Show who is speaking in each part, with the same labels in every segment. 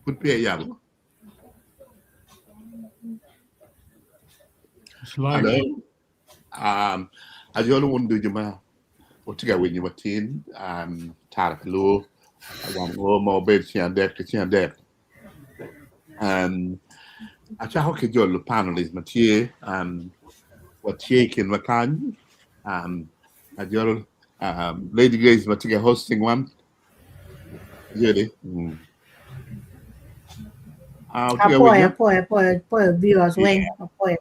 Speaker 1: Put pay yam. Hello. I don't want to do my what to go when you were teen. Taraplo. I want more bed deck. I try how could your panelists Mathieu what taking Macan. I just Lady Grace Matiga hosting one. Really.
Speaker 2: Apoyo viewers when apoyo.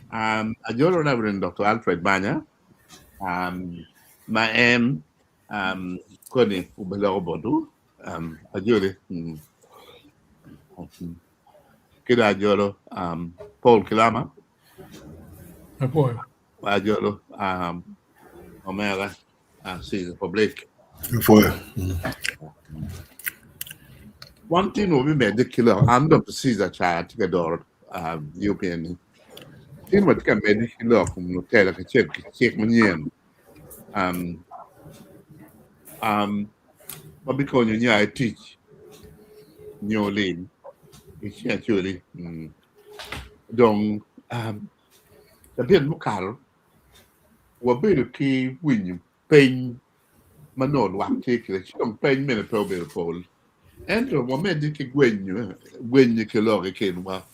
Speaker 1: I just Reverend Dr. Alfred Banya. My aim Koni Ubelo Bodu. I just Kida Jolo Paul Kilama.
Speaker 3: Apoyo.
Speaker 1: I just Omega Caesar Public.
Speaker 4: Apoyo.
Speaker 1: One thing will be made the killer under the Caesar child to get door European. Thing what can make the killer from Lutela check manyen. But because I teach New Lane, it's actually donc the bit mucal will be the key when you pain manon one take it, don't pain many probable pole. And the woman did when you kill or can well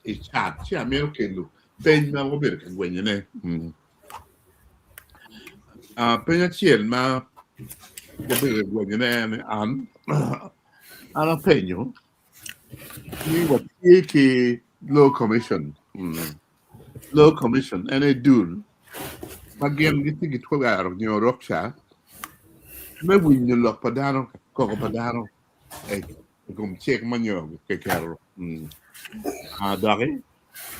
Speaker 1: it's hard, she American look, pain my American when you know. Pension ma when you know and a penyo. You were taking low commission. Low commission, and a duel. Again, you think it will out of your rocksha. Maybe when you look Padano, Coco Padano, a come check manure, Cacel. Doggy.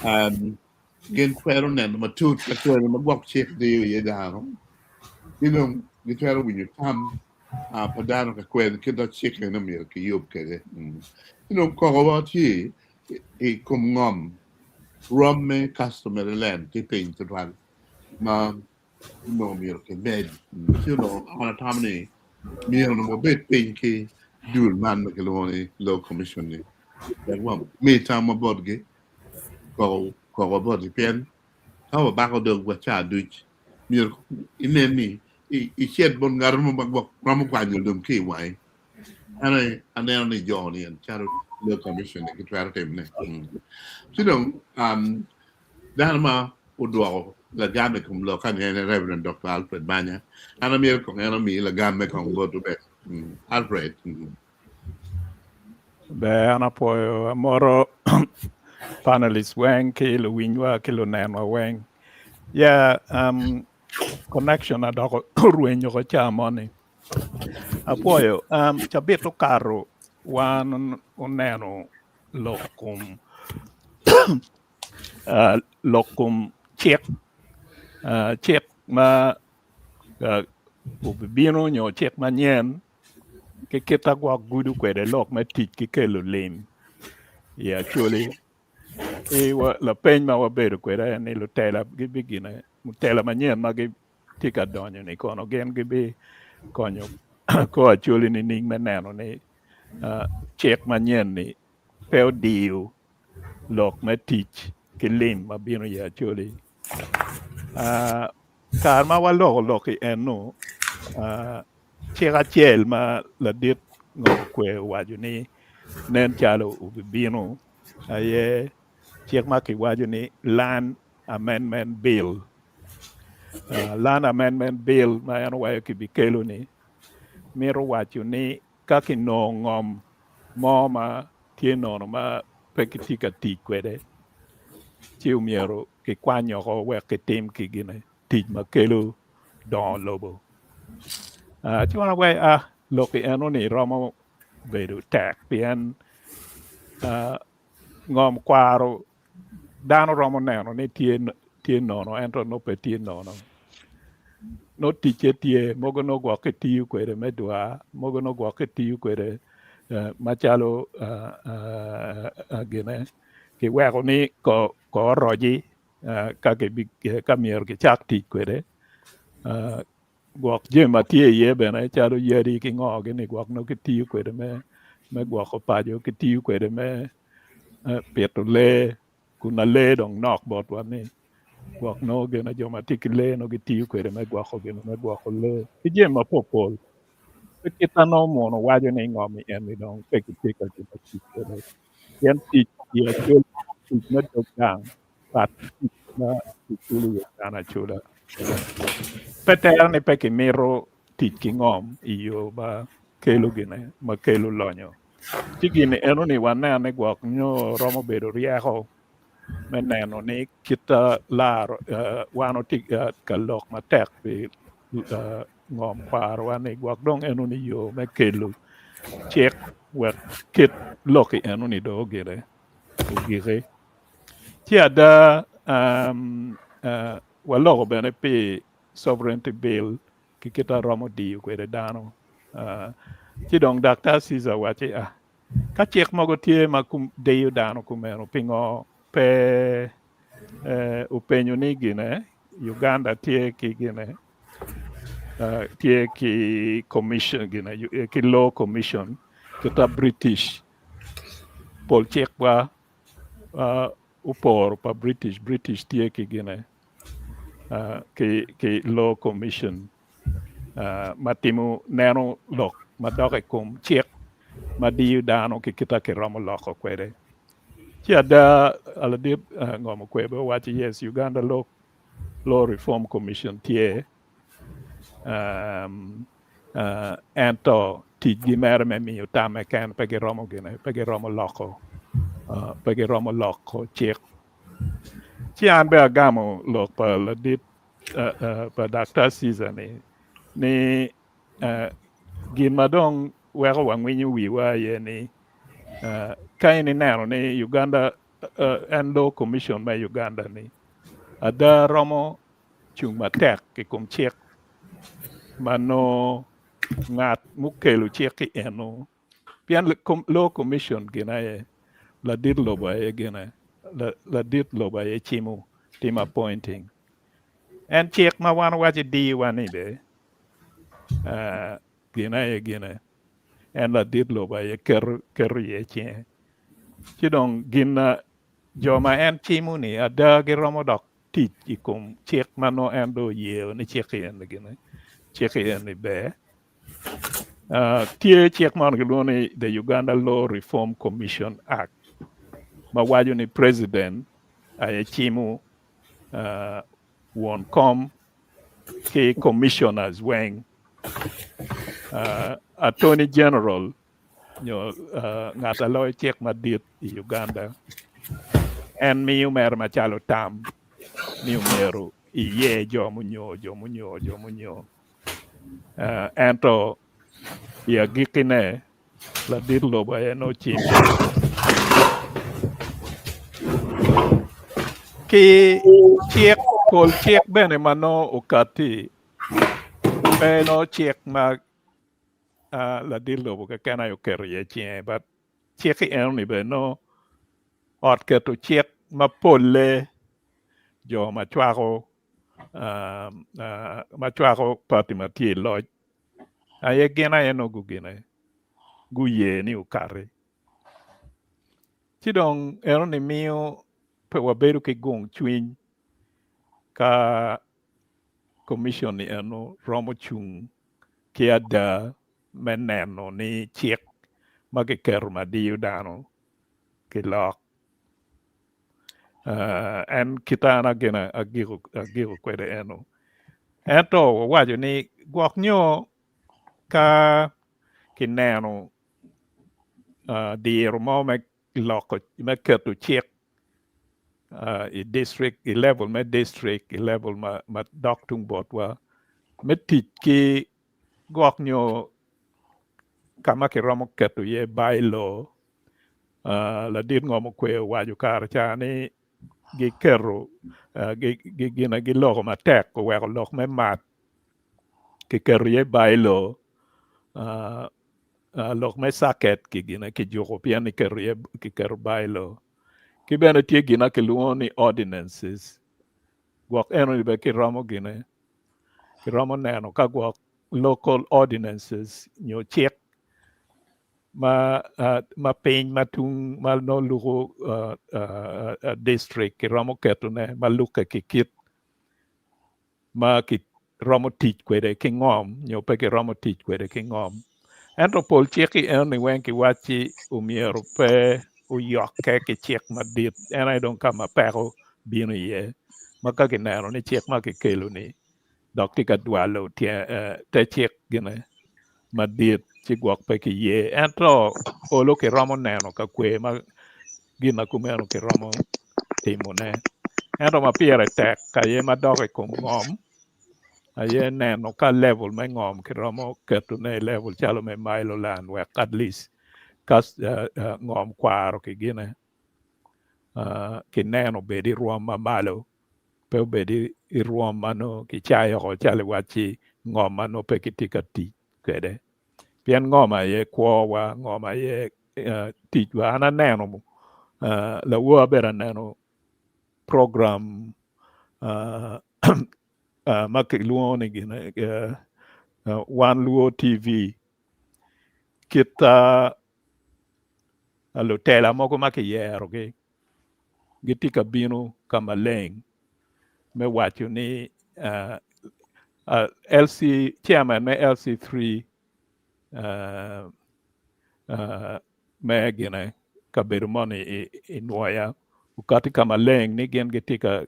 Speaker 1: Again, Queron and Matut, a walk check the year down. You know, you tell when you come. Padano Quen kid chicken in a milk, you know, Coco here, a come rum me customary land, keeping to run. No milk in bed, you know, on a time, meal no bit pinky, dual man macaroni, low commission. That one, me time about gay, go about the pen. How about back of the watch I do milk in any. He said, "Bon garmo bagbo ramukwanya dum ki wai." And only Johnny and Charles low commission que tu as terminé. Sinon, Dharma Udwao, la gamme comme lo kan Reverend Dr. Alfred Banya, and American enemy, la gamme con go to bed. Alfred.
Speaker 5: Beh, poi moro panelist weng ki lo winwa ki lo neno weng. Yeah, connection adoko ruenyo ko chamoni. Apoyo, chabito caro wan uneno lokum lokum check ma ubibino nyo check manyen ke kita gwa gudu kwede lok ma tik ke kelo lim. Yeah, actually wa la pen ma wa bedo kwede ni Lutela gibigina Lutela manyen ma gi tika donyo ni kono gen gibi konyo ko Acholi ni ning meneno ni check manyen ni pel deal lok ma teach ke lim ma bino ya Acholi kar ma wa lok eno check achiel ma la dit ngom kwe waju ni nen chalo ubibino aye check ma ki waju ni land amendment bill land amendment bill ma ano wa ki bikelo ni miro waju ni kaki no ngom mo ma tie no ma pekitika ti kwede chiu miero ki kwanyo ko we ki tim ki gine tij ma kelo don lobo chiwana we loki eno ni romo bedo tek pien ngom kwaro dano romo neno ni tie nono ento no pe tie nono no tiche tie mogo no gwa ke tiu kwere medwa mogo no gwa ke tiu kwere machalo gene ke wego ni ko roji ka ke kamier ke chak ti kwere guok jema tie ye bene chalo yeri ki ngogi ni guok no ki tiu kwede me guok opajo ki tiu kwede me pieto le kuna le dong nok bot wani guok no gena joma tiki le no ki tiu kwede me guok gena me guok le ki jema popol kita no mono wajo ni ngomi en ni dong peki tika kita kwede yen tik ya chul tik na dog dang pat tik na chulu ya kana chula peter ni peki miro tik ki ngom iyo ba kelo gine ma kelo lonyo tigini eno ni wanene guok nyo romo bedo rieko me neno ni kita laro wano tik kalok matek pi ngom kwar wani guok dong eno ni yo me kelo chek wek kit loki eno ni do gire ugire ti ada waloko bene pi sovereignty bill ki kita romo di kwede dano ti dong Dr. Caesar wachi ka chik mogo tie ma deyo dano kumeno pingo pe upenyo ni gine Uganda tie ki gine tie ki commission gine ki law commission kita British pol chik wa upor pa British tie ki gine ki law commission matimu neno lok madoke kum chik madiyo dano ki kita ki romo loko kwede ci ada aladip ngomo kwebe wachi yes Uganda law reform commission tie ento tiji mere me miyo tame ken pegi romo gine pegi romo loko chik ci an be agamo lok pa aladip pa Dr. Caesar ni gin madong weko wangwinyo wiwa ye ni kaini neno ni Uganda en law commission ma Uganda ni ada romo chung matek ki kum chik mano ngat mukelu chik ki eno pian law commission gina ye la dit loba ye gina la dit loba ye chimu team appointing en chik ma wan wachi di wani be gina ye gina en la dit loba ye ker ye chie chidong gina joma en chimu ni ada gi romo dok tich ikum chik mano en do yeo ni chik yen gina chik yen ni be tie chik man giloni the Uganda Law Reform Commission Act ma wajo ni president ay chimu won kom ki commissioners weng attorney general nyo ngata loy chik madit i Uganda en miyo mer machalo tam miyo mero iye jomunyo ento ya gikine la dit loba no chim ki chik pol chik bene mano ukati no chik ma la dit loba ka kana yo ker ye chien but chik en ni be no ot keto chik ma polle jo machwako party matie loj aye gena eno gugine guye ni ukare chidong eno ni miyo pe wabedo ki gung chwiny ka commission ni eno romo chung ki ada meneno ni chik magi kero madiyo dano ki lok en kitana gena agiro kwede eno ento wajo ni guok nyo ka kineno diero mo me loko me keto chik i district i level me district i level ma doctung botwa me tich ki guok nyo kama ki romo keto ye bylaw la dit ngomo kwe wajo kar chani gi kero gina gi loko matek ko weko lok me mat ki kero ye bylaw lok me saket ki gina ki juko pian ni kero bylaw ki bene tie gina ki luo ni ordinances guok eno ni be ki romo gina romo neno kagwok local ordinances nyo chek ma piny matung ma no lugo district romo ketone ma luke kikit ma ki romo tich kwede ki ngom nyo pe ki romo tich kwede ki ngom ento pol cheki eni wenki wachi umiero pe uyoke ki chek madit ena idong kama peko bino ye maka ki neno ni chek ma ki kelo ni dok ti ka dwalo te chek gine madit chi gwok pe ki ye ento olo ki romo neno ka kwe ma gina kumeno ki romo timone ento ma piere tek ka ye madoke kum ngom aye neno ka level me ngom ki romo keto ne level chalo me Milo land wek at least kas ngom kwaro ki gine ki neno bedi ruom ma malo pe bedi i ruom mano ki chayo ko chale wachi ngom mano pe ki tika ti kede pien ngom aye kwo wa ngom aye ti wa ana neno la wo bera neno program maki luoni gine One Luo TV kita Lutela moko maki yero gitika bino kama leng me wacho ni LC chairman me LC3 me gine kabedo moni inwaya ukati kama leng ni gen gitika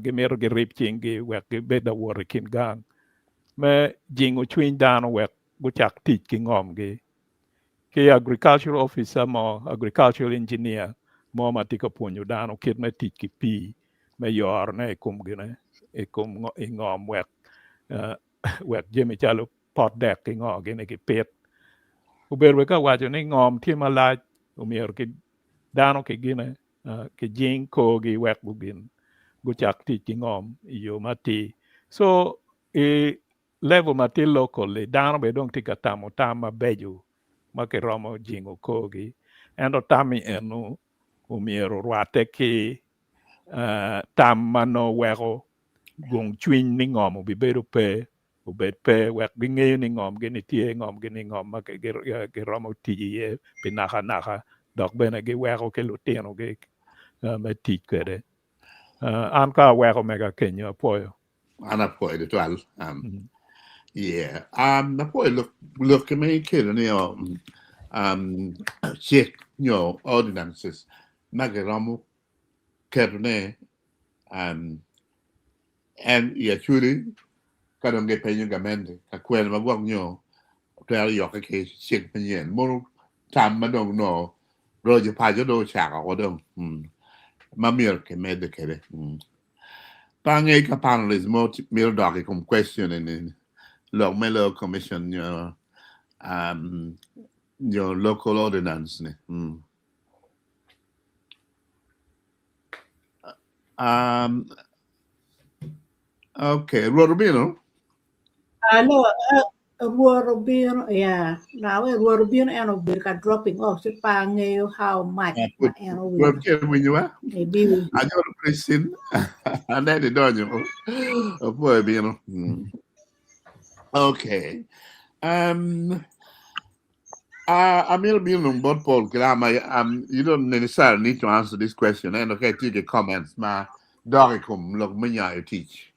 Speaker 5: gimero girip chingi wek gibeda wore kin gang me jingo chwiny dano wek guchak tich ki ngom ki agricultural officer mo agricultural engineer mo matika puonyo dano kit me tich ki pi me yor ne kum gine kum ngom wek wek jemi chalo pot dek ki ngom gine ki pit uberwe ka wacho ni ngom tie malach umier ki dano ki gine ki jing ko gi wek bugin guchak tich ki ngom yo mati so level mati locally dano be dong tika tamo tama beju ma ke romo jingo kogi endo tami enu umiero rwate ki tam mano weko gong chwiny ni ngom ubi bedo pe ubed pe wek ging'eyo ni ngom gini tie ngom gini ngom ma ke romo tiji ye pinaka naka dok bene gi weko ke lutino gi me tich kede an ka weko mega Kenya apoyo
Speaker 1: An apoyo de twal yeah apoyo look me kid ni check ordinances magaromo kerne and Acholi kadang ge penyo gamende ka kwel magwang nyo tell yo ka ke check manyen mo tam madong no roje pa jo do chaka odong mamir ke mede kede pange ka panelists mo mil dog come question in lo melo commission your local ordinance ne okay Rubino
Speaker 2: No, Rubino, yeah. Now, Rubino and of Birka dropping off the pangayo how much.
Speaker 1: when you are
Speaker 2: Maybe
Speaker 1: I got a question and then the donjo boy Bino okay Amir Bilnum but Paul Grama you don't necessarily need to answer this question and okay take your comments ma Doricum look manya you teach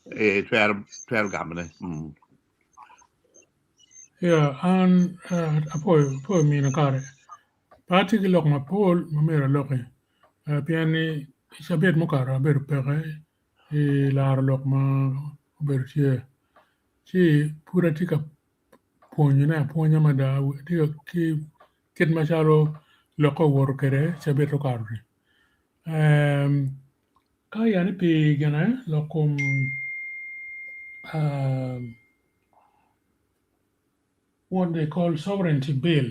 Speaker 1: 12 gamane
Speaker 3: Yeah, and apoy mina kare. Pati ki lok ma pol mamira loki. Piani sabet mukara ber pere lar lok ma ber tie. Chi pura tika ponya mada tika ki kit macharo loko wor kere sabet rokarri. Kaya ni pi gana lokum what they call sovereignty bill.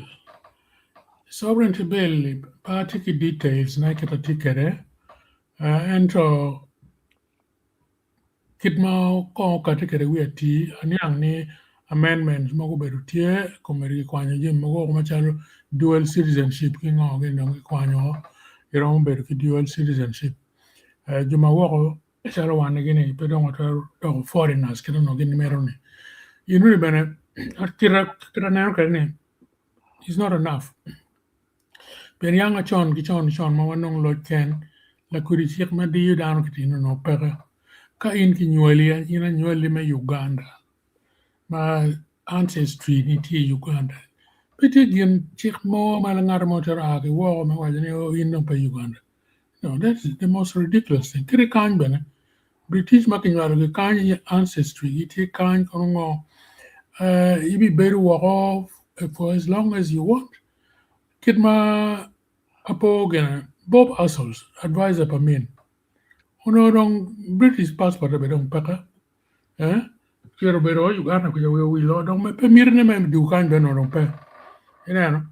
Speaker 3: Sovereignty bill party details na kita tikere ento kitma ko ka tikere wiati anyang ni amendments mo beru tie komeri kwanyo je mo ko machalo dual citizenship ki ngo ge no kwanyo iro beru ki dual citizenship juma woko Chalo wan gini pero to foreigners kino no gini merone. Inu bene kira nero kene is not enough. Per yang chon ma wanong lo ken la kuri chik ma di down kitino no pega ka in ki nyuali me Uganda ma ancestry ni ti Uganda. Peti gin chik mo malangar motor agi wo ma wajani o in no pa Uganda. No, that's the most ridiculous thing. Kiri kan bene British makinywaro ge kany ancestry iti kany kongo you be better walk off for as long as you want. Kid ma apo gena Bob Assels advisor pa min. Uno dong British passport be dong paka. Kiro bero Uganda ko jawe wi lo dong me pe mirne me du kan be no dong pe. Ina no.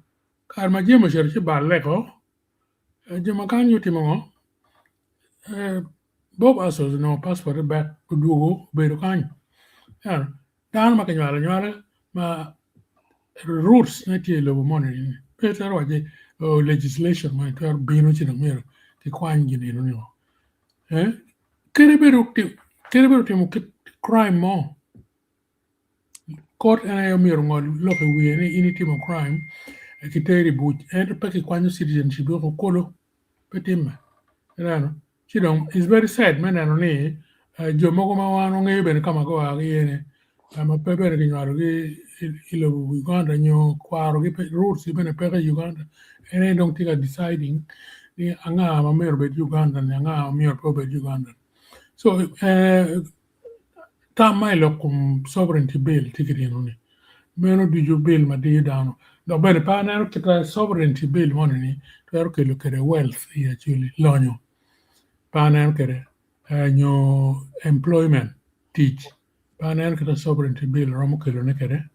Speaker 3: Kar ma jemo sher ci balle ko. Jema kan yuti mo. Bob Assels no passport back to dugo bero kan. Dan makinywaro ma rules na tie lo money peter waje legislation ma tar bino ci mero ki kwan gini no no kere beru timo crime mo court ana yo mero ngol lo ke wi ni ini timo crime ki teri but and pa ki kwan citizenship ko kolo petima no ci don is very sad man no ni jo mogo ma wano ngi ben kama go agi ma pepe ki nyaro ki ilo Uganda nyo kwaro ki roots ibene peke Uganda ene dong tika deciding ni anga ma mero bet Uganda ni anga ma mero po bet Uganda so ta mai lo kum sovereignty bill tikiri no ni meno di jo bill ma di dano do bene pa na kita sovereignty bill mo ni to ero ke lo kere wealth ya Acholi lonyo pa na kere nyo employment teach panen kita sovereignty bill romo kelo ne kere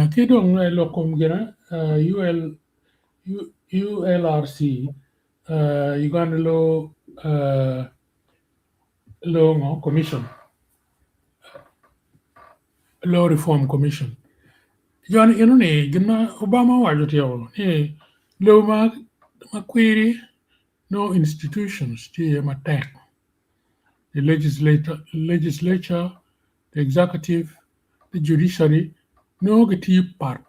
Speaker 3: kidong lo kom gena ULRC Uganda law commission law reform commission yon ino ne gina Obama wajo tiyo ni law ma query no institutions ti ma tech the legislature the executive, the judiciary, no get part.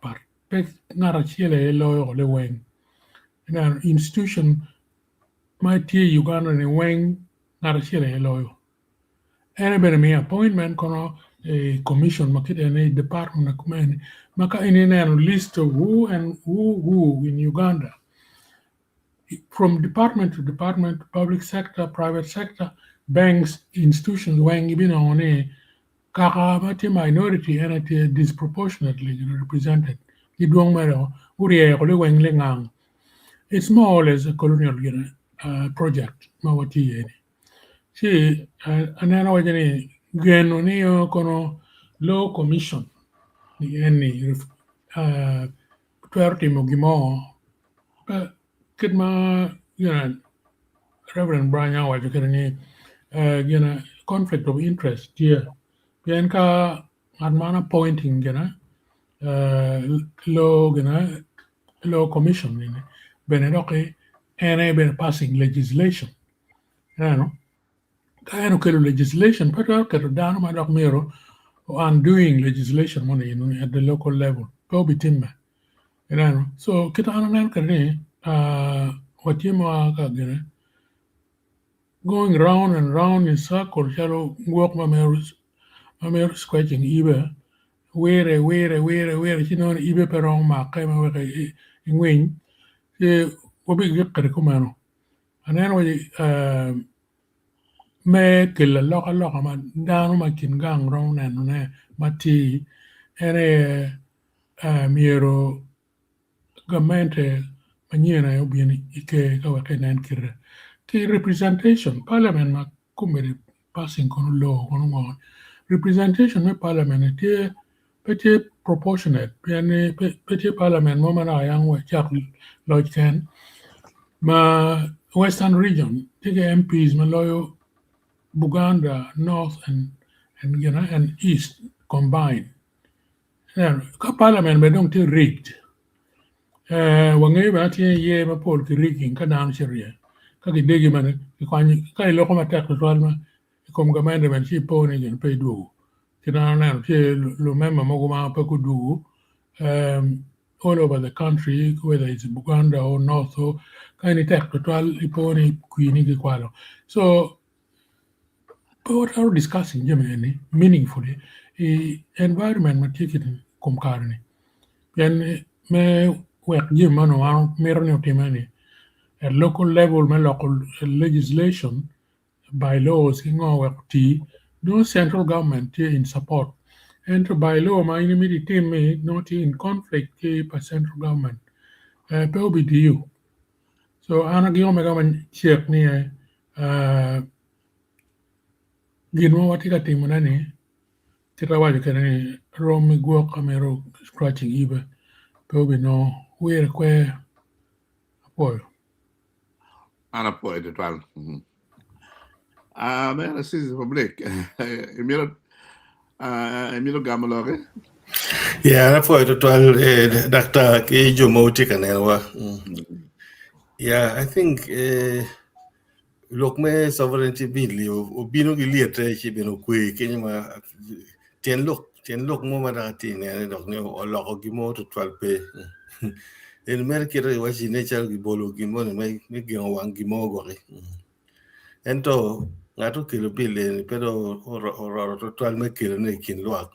Speaker 3: Pek ngara chile lo le weng. An institution might tea Uganda ne weng ngara chile lo. Any me appointment kono a commission market and a department of command maka in a list of who in Uganda. From department to department, public sector, private sector, banks, institutions, weng ibina on a Kakamati minority and it disproportionately represented. It's more or less a colonial project. See, and then I Genonio Kono Law Commission, any 20 Mogimo, Kidma, Reverend Brian was conflict of interest here. Bianca Admana pointing, law commission in Benedoke and I been passing legislation. Kano legislation, but down my dog miro undoing legislation money at the local level. Go be timber. So kita anan what you going round and round in circles, shallow walk my mirrors. I'm scratching Ibe, where, you know, Ibe Perong, my came in wing, what big Recomano. And then we make a lock, down my kin gang round and Mati, and a miro gamente, manyen, obian, ike, kawakan and kira. The representation, parliament, ma kumeri passing on law, on representation of parliament is pretty proportionate. Pretty parliament moment I am Jack Lloyd Ken. My western region, take MPs, my loyal Buganda, North and East combined. Parliament but don't rigged. Wangai ye ma pol ki rigging ka down Syria. Kaki degi man ki kwani kai loko ma tek to alma kom gamende men chi pone jen pe du tina na che lo memma mo ma pa ku du all over the country, whether it's Buganda or North, or kind of tech, ipone queenie ki kwalo. So what are discussing Germany meaningfully environment material kumkarni. Then me work German or merno timani at local level, me local legislation by laws in our tea, no central government in support. And by law, my enemy team not in conflict with central government. Pe di you. So ana gi omega man check ni gino wati ka timu nani tira waju kene ni romi guo kamero scratching ibe pe no where kwe apoyo.
Speaker 1: Ana poi de twal. Me sis public. Emilo Gamaloge.
Speaker 4: Yeah, na po ito twal Dr. K. Jomoti kanelwa. Yeah, I think look me sovereignty bill o bino gi liete chi bino kwe kenya ma tien look mo ma dati ne dok ne o loko gi mo to twal pe. En mer kire wa chi nature gi bolo gi mo ne me gi wang gi mo go re. Ento ngato kilo bill pero o to twal me kilo ne kin luak.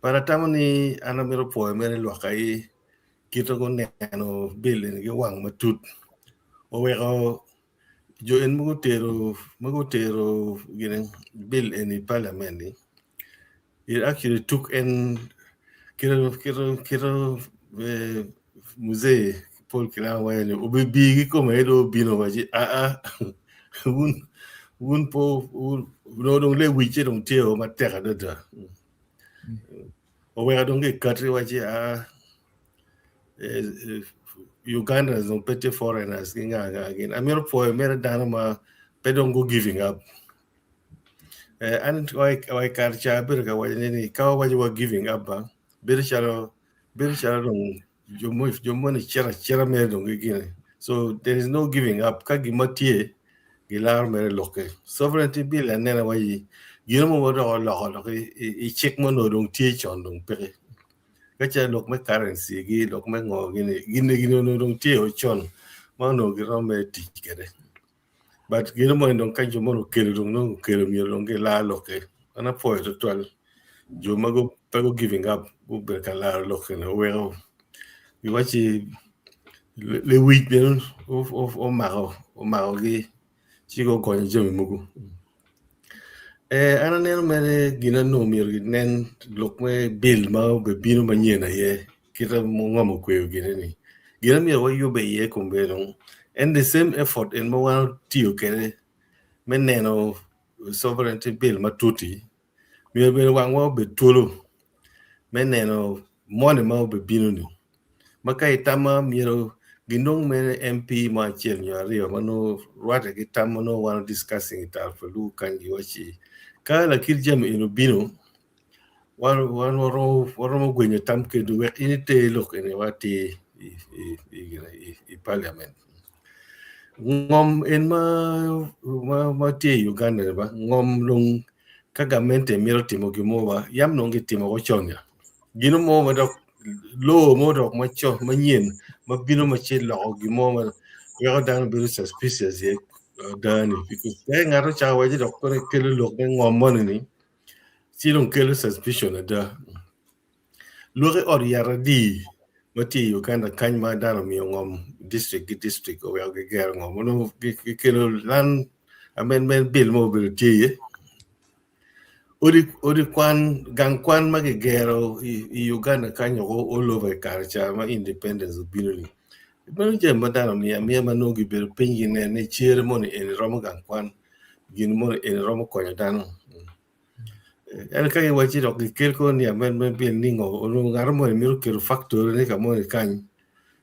Speaker 4: Para tamani ana mero po mere luakai kito ko neno bill ni wang matut o wego jo en mugutero ginen bill in parliament it actually took in kiro musée Paul Kilawa ni obibi ko medo bino waji un po no don le wiche don teo mateka dada o wega don ge katri waji Uganda is on petty foreigners again. Amir po mere danama pedongo giving up. And why karcha berga wajeni kawa wajwa giving up ba berchalo jomo ni chera mere dong gine. So there is no giving up kagi matie gilar mere loke sovereignty bill and nena waji gilmo wado lo I check mo no dong tie chon dong pere kacha lok me currency gi lok me ngo gine no dong tie o chon ma no gi rome tikere but gino mo ndong kanjo mo no kelo dong no kelo mi dong ge la loke ana po to twal jo mago pago giving up go be ka la loke no wero you watch le week ben o maro gi chigo ko nje mugu ana neno mere gina no mir nen lok me bill ma be bino manyena ye kita mo ngamo kwe gina ni gina mi wa yo be ye kumbero and the same effort in mo wan tiyo kere men neno sovereignty bill matuti mi be wang wa be tolo men neno money ma be bino ni makai tama miro ginong mere MP ma chel nyario mano rwate gitamo no wan discussing it for lu kan yochi kala kirjam ino bino wan mo gwenye tamke du wek inite lok ene wati I parliament ngom en ma te Uganda ba ngom long kagamente miro timo gimo ba yam no ngitimo go chonya gino mo ma dok lo mo dok ma cho ma nyen ma bino ma che lo gimo ma we dan be suspicious ye dani because they ngaro cha waji dok ko kele lok ngom mo ni si don't kele suspicion da lo re or yara di mati Uganda kan ma daro mi ngom district o we ga ger ngom no kele lan amen bill mo be tie ori kwan gang kwan magegero I Uganda kanyo all over karcha ma independence binuli bano je madano mi mano gi ber pingi ne chere mon en romo gang kwan gin mon en romo konya dano el kage wachi dok kel ko ni amen bil ningo ono garmo mi ro factor ne ka mon kan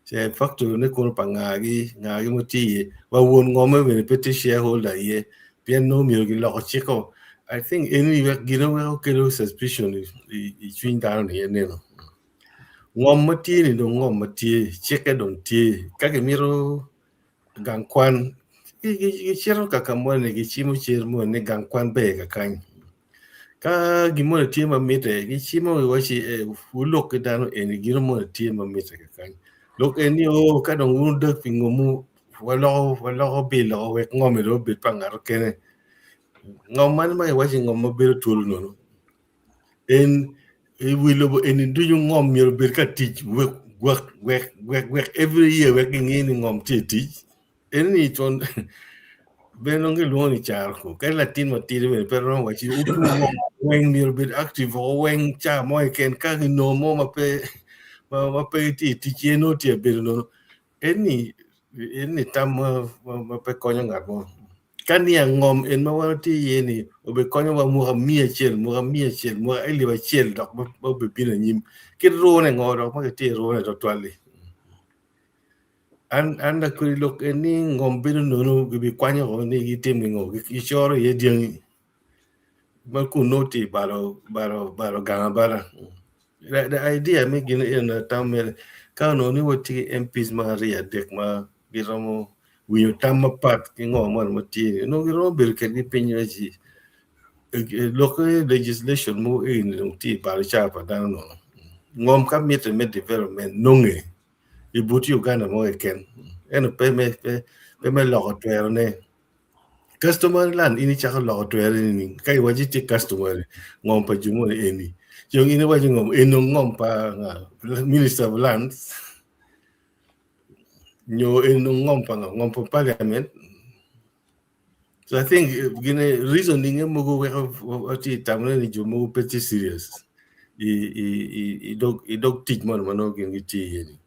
Speaker 4: se factor ne ko ngagi moti wa won ngome be petit shareholder ye bien no mi gi lo chiko I think anyway, kilo suspicion is twin down here. Ngom mati ni do ngom mati cheke don ti kage miro gang kwan gichero kaka mwane gichimo cher mwane gang kwan be kakany ka gimone tie mamite gichimo wachi ulok dano en gino mone tie mamite kakany lok eni o ka dong unda pingomu walo bilo wek ngome do bit pangar kene ngom man mai wachi ngom mabiro tulu nono en wilo en duju ngom miro bir ka tich wek every year wek ngini ngom tich eni ton benonge luoni charco que latin matire pero wachi upu weng miro bir active o weng cha mo ken ka no mo mape ti chieno ti bir no eni tam mape konyo ngabo kania ngom en mawati yeni obe konyo wa muha mia chel muha eli wa chel dok ba be pina nyim kiro ne ngoro ma ti ro ne to twali anda kuri lok eni ngom bino no gibi kwanyo ho ni gitim ngo gi choro ye diang ma ku noti baro gambara the idea me gina in a tamel ka no ni woti MPs ma ria dek ma giromo wi tamma pat ki ngom ma ti no giro bir ke gi pinyo ji local legislation mo in ti baro cha pa dan no ngom ka mit development nonge ibuti Uganda mo ken en pe me lo to ne customer land ini cha lo to ni kai waji ti customer ngom pa jumo eni yung ini waji ngom enong ngom pa minister of lands nyo enong ngom pa parliament. So I think gine reasoning mo go ati tamle ni jumo pretty serious i dog teach man mano gine ti ni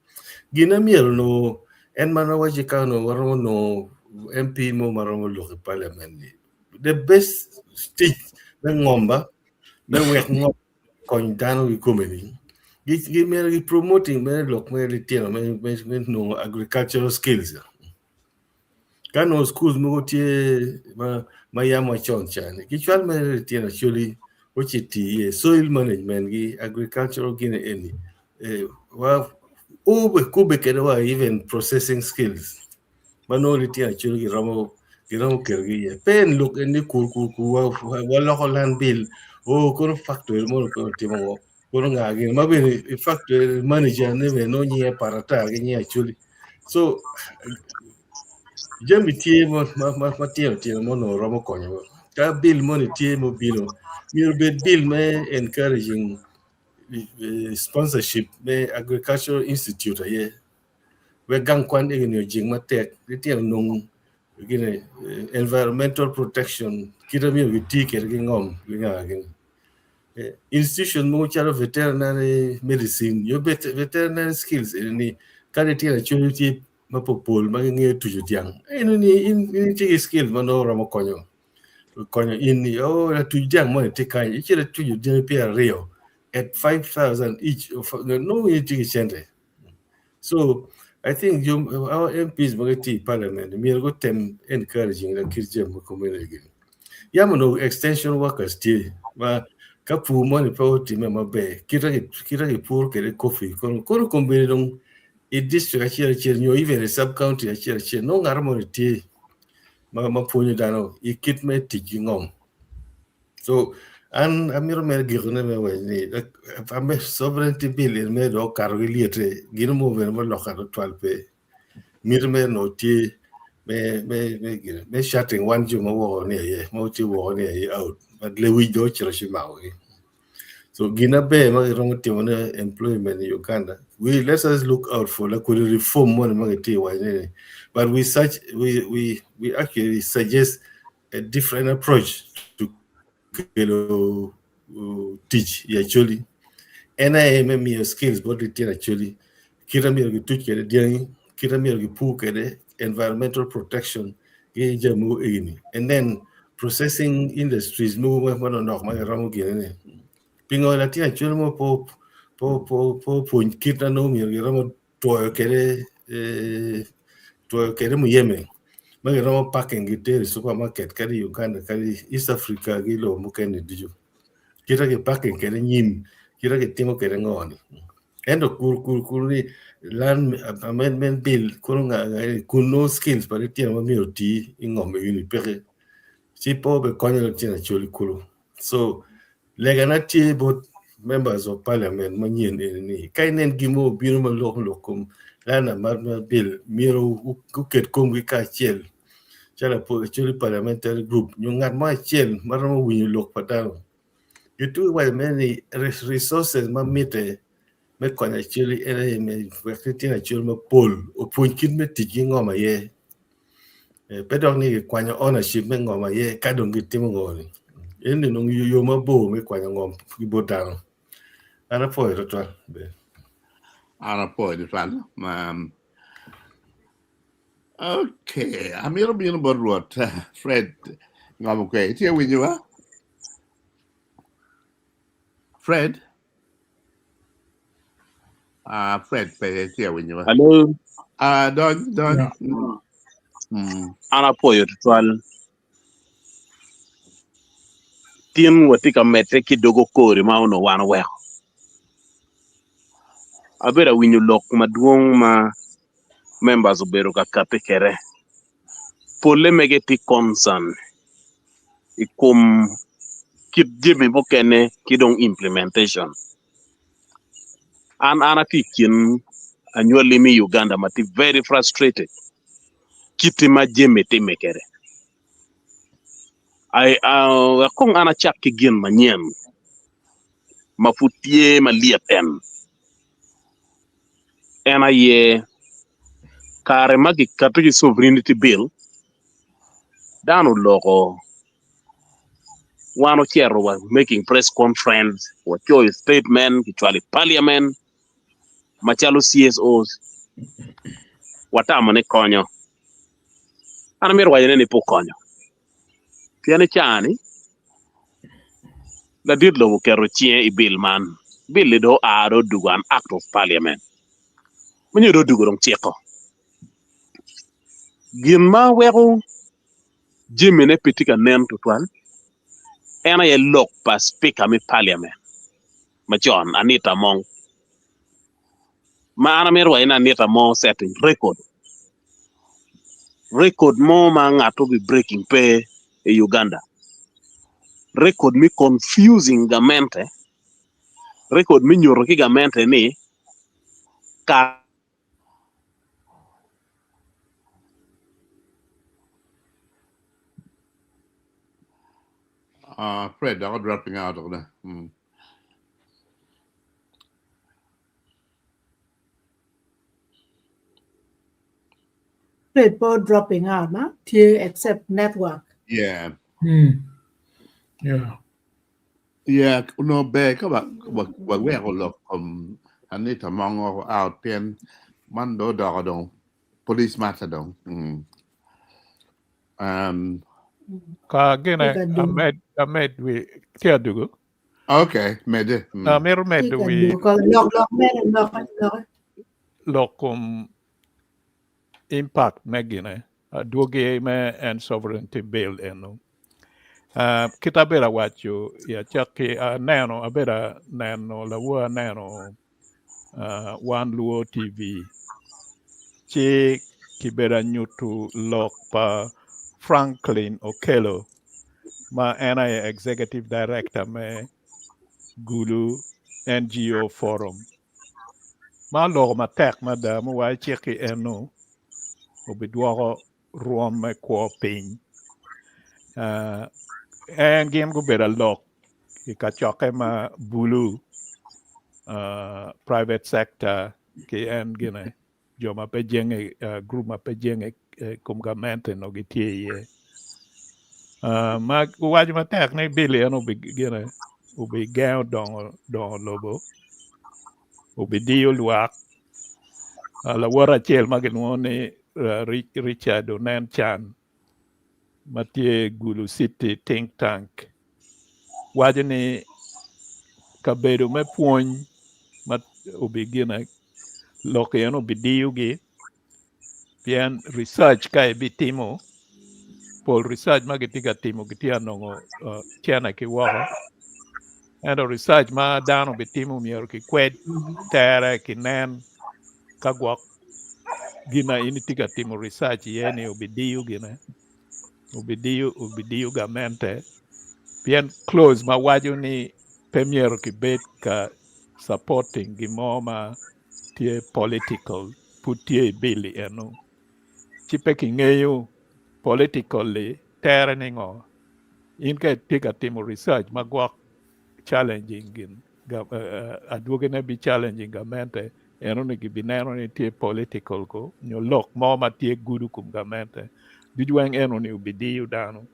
Speaker 4: gina miel no en mana waji ka no waro no MP mo maro lo parliament ni the best state na ngomba na wek ngom kon dano i komeni gi mer gi promoting me lok me litino me no agricultural skills kano schools mo tie ma yama chon chane gi chwal me litino actually ochiti soil management gi agricultural gine eni wa kube kedewa even processing skills manoli ti actually giramo kergi pen look eni ku wa lokolan bill kono factory mo ko timo kono ngagi mabeni factory manager ne be no nyi parata gi actually so jambi tie mo ma tie mo no romo konyo ka bill mo ni tie mo bino mir be bill me encouraging sponsorship me agricultural institute here we gang kwan igni jing matek tie nung gine environmental protection kita mi witi ker gi ngom gi ngagi institution mo charo veterinary medicine yo veterinary skills ni kare tie actually mapopol mangi tuju tiang ni ti skill mano ramo konyo in la tuju tiang mo ti kai ichira tuju tiang pia rio at 5,000 each no ti cente. So I think our MPs magati parliament mi go tem encouraging the kirje mo community yamono extension workers ti ma kapu mo ni pawti me mabe kira ki pur kere coffee kono kombine dong i district achira nyo even sub county achira no ngarmo ti ma punyo dano i kit me tiji ngom. So an amiro mer girne me wani ame sovereignty bill in me do karwi liete gino mo ver mo lokado 12 mir me no ti me shutting one juma wo ne ye mo ti wo ne ye out but le wi do chira shimawi. So gina be ma rongo ti wona employment in Uganda let us look out for like we reform mo ma ti wa ne but we actually suggest a different approach to teach actually NIMM skills but it actually kira mi gi tuch kere diang kira mi gi pu kere environmental protection ge jamu ini and then processing industries mo no ma ramu gene pingo la ti actually mo po kira no mi gi ramu to kere mu yeme ma gi ramu packing gi supermarket kari Uganda kari East Africa gi lo mo ken diju kira ge packing kere nyim kira ge timo kere ngoni endo kur ni land amendment bill kurunga kuno skills but it ma mi oti ingome uni pere sipo be konyo tina choli kulu so legana tie both members of parliament manyen ni kainen gimo biro ma lokum lana marma bill miro kuket kum ka chel chala po choli parliamentary group nyungat ma chel marma winyo lok patalo itu why many resources ma mite me konya chili ere me wekitina chili me pol o punkin me tiki ngoma ye pedong ni kwanya ownership me ngoma ye kadong gitimo ngoni eni nong yo ma bo me kwanya ngom ibodano ana po to be
Speaker 1: ana po di fan okay amiro bino borwot Fred ngam ko tie winyo Fred Fred pe tie winyo
Speaker 6: Hello,
Speaker 1: don
Speaker 3: Yeah.
Speaker 6: ana po twal tin watika mete kidogo kori ma uno wan we. Abera winyu lok maduong ma members obero ka kapikere. Pole megeti concern ikum kit jimi bokene kidong implementation. Ana tikin annually mi Uganda mati very frustrated. Kiti ma jimi timekere. Kung ana chak kigin manyen. Mafutie maliepen. Ena ye kare magi kapiki sovereignty bill dano loko wano chero wa making press conference wa choy statement kichwali parliament machalo CSOs watama ne konyo ana mero wajene ni po konyo tiane chani la dirlo kero chie I bill man bill do aro dugo an act of parliament munyo do dugo rong cheko gin ma wego jimene pitika nen tutwal ena ye lok pa speaker mi parliament machon Anita Mong ma ana mero wajene Anita Mong setting record mo ma ngato be breaking pay e Uganda record mi confusing gamente record mi nyoro ki gamente ni ka
Speaker 1: Fred I'm dropping out of the
Speaker 2: Fred po dropping out ma to accept network.
Speaker 1: yeah
Speaker 3: Yeah.
Speaker 1: no be ka ba we ko lo Anita Mong out pen man do dong police matter dong
Speaker 5: Ka gina
Speaker 2: Ika do.
Speaker 5: Ahmed we tia dugu.
Speaker 1: okay mede
Speaker 5: Meru med
Speaker 2: Ika
Speaker 5: we
Speaker 2: do. Ko lok men lok.
Speaker 5: lokum impact megine duoge me and sovereignty bill eno. Kita bera wacho ya chaki neno abera neno la wa neno wan luo TV chi kibera nyutu lok pa Franklin Okello ma ena ye executive director me Gulu NGO forum ma lok ma tek ma da ma wa chiki eno obidwoko ruom me kwo piny en gin gubeda lok ka choke ma bulu private sector ki en gine joma pe jenge group ma pe jenge kum gamente no gitie ye ma waj ma tek ni billion ubi gine ubi gao dongo lobo ubi dio luak la wara chel ma gin ni Richard Onen Chan matie Gulu City think tank wajni kabedo me puony ma ubi gine loke yan ubi diyo gi pien research ka ibi timo pol research ma gitiga timo gitia nongo tiana ki wako endo research ma dano bitimo miero ki kwed tere ki nen kagwak gina initika timo research yeni ubidiyu gina ubidiyu gamente pien close ma waju ni pemiero ki bet ka supporting gimo ma tie political putie bili enu chipe ki ngeyo politically tere ningo in ka tika timo research ma gwak challenging in aduogene bi challenging gamente eno ni gibinero ni tie political ko nyo lok mo ma tie gudu kum gamente bijuang eno ni ubidiyu dano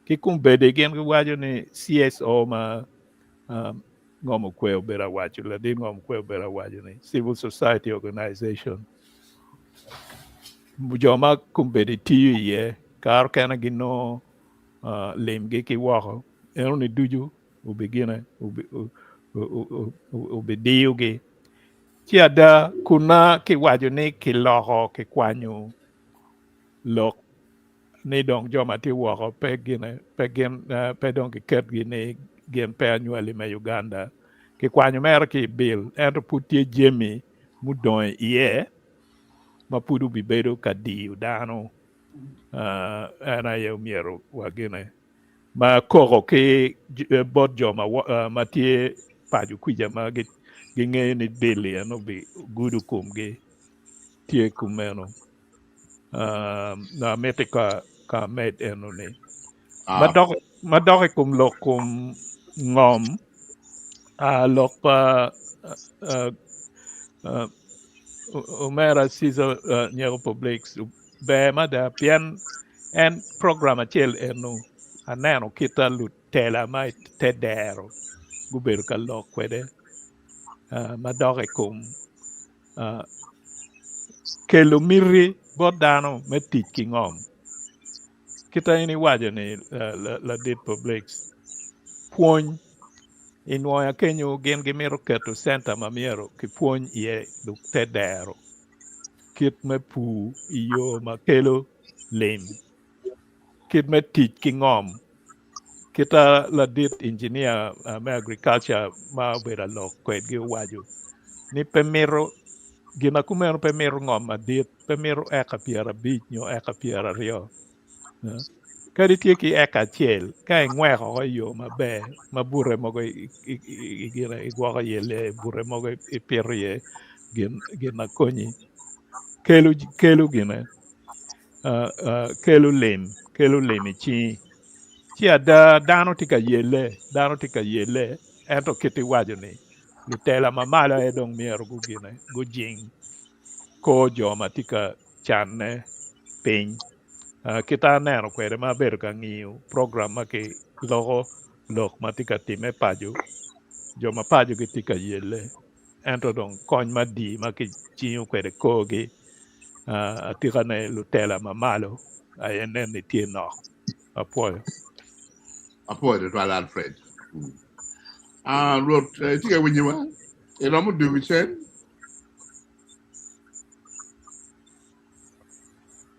Speaker 5: ki kum bede gen wajo ni CSO ma ngomo kweo bera wajo la di ngomo kweo bera wajo ni civil society organization mujoma kum bede tiyu ye kar kana gino lemge ki wako eno ni duju ubigine ubidiyu gi chiada kuna ki wajo ni ki loho ki kwanyu lok ni dong joma ti woko pe gine pe dong ki ket gini gen pe anywali me Uganda ki kwanyu mer ki bil ento putie jemi mudon iye ma pudu bibedo ka diyu dano ana ye miero wagine ma koko ki bot joma ma tie paju kuja ma gi ngeyo ni bili eno bi gudu kumgi tie kumeno na mete ka med eno ni madok kum lok kum ngom lok umera sizo nyero publics be mada pian en program achel eno aneno kita Lutela mai tedero gubedo ka lok kwede madok kum kelo miri bodano metik ki ngom kita ini wajo ni la dit publics puony inwoya kenyo gen gimiro keto center mamiero ki puony ye duk tedero kit me pu iyo ma kelo lem kit me tic ki ngom kita la dit engineer me agriculture ma bera lok kwed gi wajo ni pemiro gina kumeno pemiro ngom adit pemiro eka piera bich nyo eka piera rio kadi tie ki eka chiel ka ing'weko yo maber ma bure mogo gira igwoko yele bure mogo ipirie gina konyi kelo gina kelo lem chi ada dano tika yele ento kiti wajo ni Lutela mamalo e dong miero gu gina gu jing ko joma tika channe piny kita neno kwede ma bedo ka ng'iyo program ma ki lok ma tika time paju joma paju gi tika yele ento dong kony ma di ma ki chiyo kwede kogi tika ne Lutela mamalo ayenen ni tie nok apoyo
Speaker 1: de twala Alfred rot tika winyiwa eromu division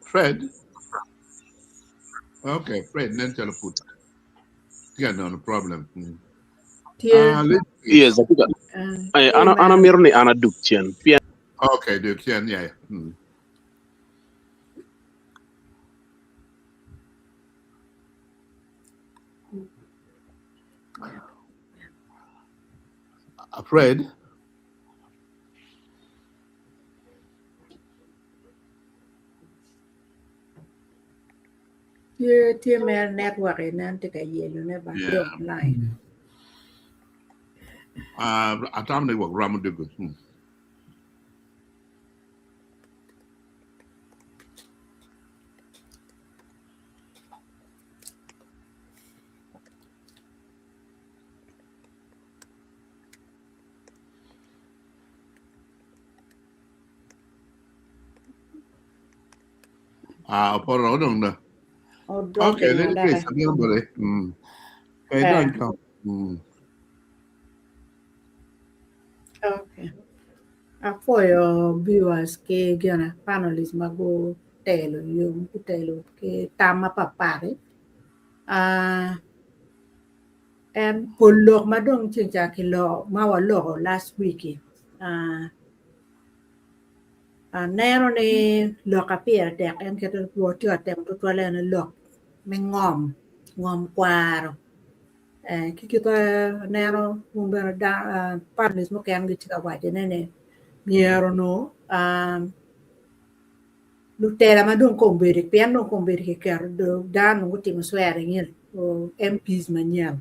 Speaker 1: Fred okay Fred nen chala put tika no problem
Speaker 6: yes ana miero ni ana duk chien pien
Speaker 1: okay de kian yeah Fred
Speaker 2: tie mer network nan tika yelo ne ba online
Speaker 1: atam ne wak ramu de good por no dong da okay let me say something about it okay don't come
Speaker 2: okay apoyo viewers ke gana panelists mago telo yung telo ke tama papare And pull madong chinchaki law, mawa law last week. Nero ni lo kapir tek en keto puo tio tem to twale na lo me ngom kwaro kikita nero umber da partners mo kan gi tika waje nene miero no Lutela madung komberi piano komberi ke ker do dan nguti maswere ngir o MPs manyam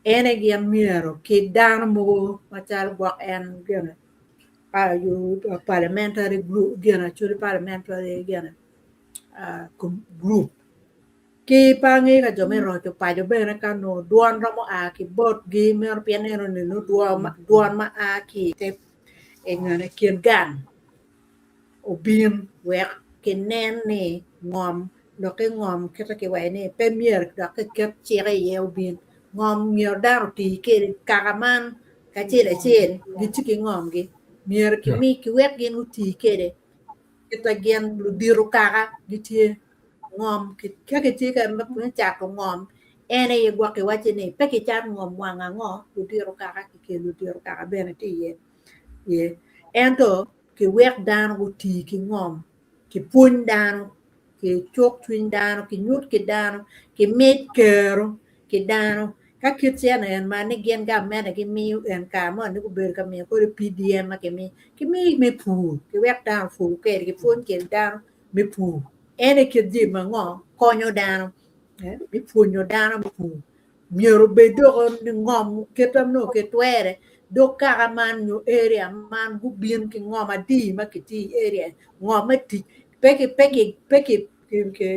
Speaker 2: ene gi miero ke dan mo machal gwak en gena you parliamentary group gena churi parliamentary gena group ki pangi ka jome rocho pa jo bene ka no duan ramo a ki bot gi mer pianero ni no duan ma a ki te engane kien gan obin wek ki nen ni ngom lo ke ngom keta ki wai ni pe mier da ke ket chere ye obin ngom mier dar ti ke kagaman ka chele chen gi tiki ngom gi mier ki mi ki wek gen uti kede kita gen lu diru kaga gitie ngom ke ti ka ma pu cha ko ngom ene ye gwa ke wache ni pe ki chat ngom wanga ngo lu diru kaga ki ke lu diru kaga bene ti ye ento ki wek dan uti ki ngom ki pun dan ki chok twin dan ki nyut ki dan ki met kero ki dan ka kit chen en ma ni gen ga me ki mi en ka mo ni ku ber ka mi ko PDM ma ki mi me pu ki wek dan fu ke ki pun ki dan me pu ene ki di ma ngo konyo dan mi pu nyo dan me pu miero be do ni ngom ketam no ke twere do kara man nyo area man gu bien ki ngom adi ma ki ti area ngom ma ti peki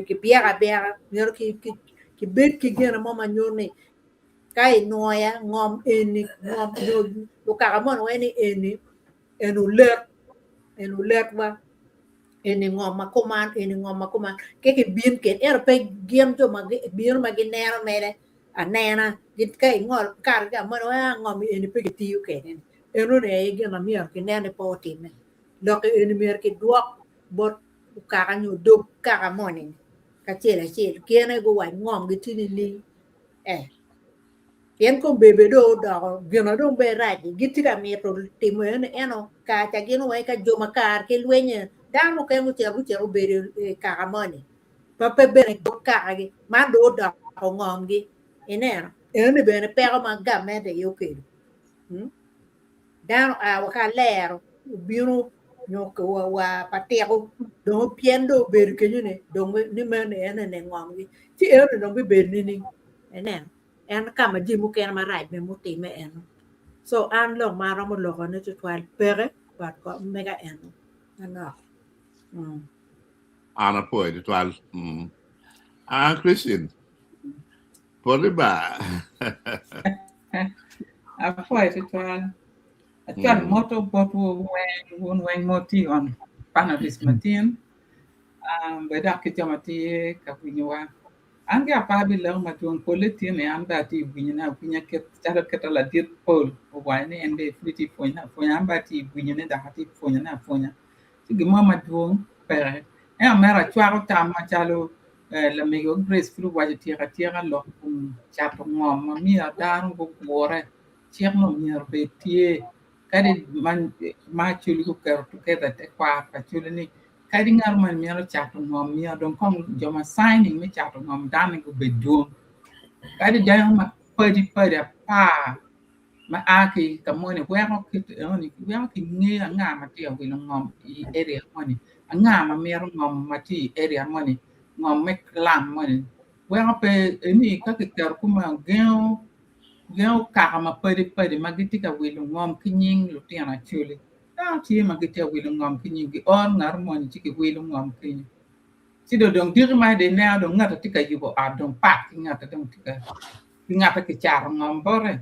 Speaker 2: ki biara biara miero ki bet ki gena mo ma nyo ni kai noya ngom eni ngom no do kara mo no eni enu let wa eni ngom ma kuman ke bin ke pe gem to ma bir ma gi nero mere anena git kai ngol kar ga mo ngom eni pe ti yu ke enu ne ge na mier ke nene po ti me lo ke eni mier ke duok bot kara nyu do kara mo ni ka chele ke ne go wa ngom gi ti ni yen ko bebe do gino do be right giti ka mi to timo eno ka ta gino wai ka joma kar ke lwenye dano ke mu chero bere karamoni pa pe bere do kagi ma do ko ngongi enero ene bene pero ma gamete yo ke dano a ka lero biro nyo ko wa patero do piendo bere ke ne do ni mene ene ne ngongi ti ene do be bere ni enero en kama ji mu ken ma right me mu ti me en so an lo ma ro mo lo ne to twal pere pat ko mega en no
Speaker 1: ana poi di twal Christian pode ba
Speaker 7: Afuai tuan moto botu wen moti on panabis matin beda kita mati kapunywa anga pa bi lang matuang politi ne amba ti bunya ket cara ketala dit pol o wani ende friti fonya amba ti bunya ne da hati fonya sigi mama duong pere mera chwaro tama chalo la me yo grace flu waje tira lo chato ngom mi adan go bore chiek no mi betie kadi man ma chuli ko ker to keda te kwa ka chuli ni kadi ngar man mi chato ngom mi don kong joma signing mi chato ngom dan go bedum kadi jayang ma padi pa ma aki kamone wero kit oni wero ki ngi nga ma ti wi ngom I area moni nga ma mero ngom ma ti area moni ngom me klam moni wero pe ni ka ki ter kuma geo ka ma pedi ma giti ka wi ngom ki nying lu ti na chuli ta ti ma giti wi ngom ki nying gi on ngar moni ti ki wi ngom ki si do dong dir ma de na do ngata ti ka yugo a dong pa ngata dong ti ka ngata ki char ngom bore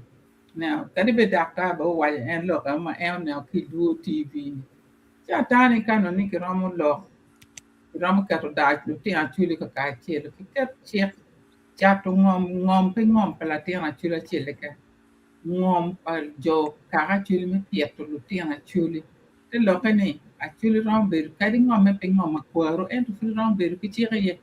Speaker 7: now kadi be dakta ba wa en lo ka ma en na ki du TV ja tani kano ni ki romo lo romo ka to da lu ti a chuli ka ka che lu ki ka che ja to ngom pe ngom pe la ti na chula che le ka ngom pa jo ka ka chuli me pi to lu ti na chuli te lo ka ni a chuli rom be kadi ngom me pe ngom ma ko ro en to rom be ki che ye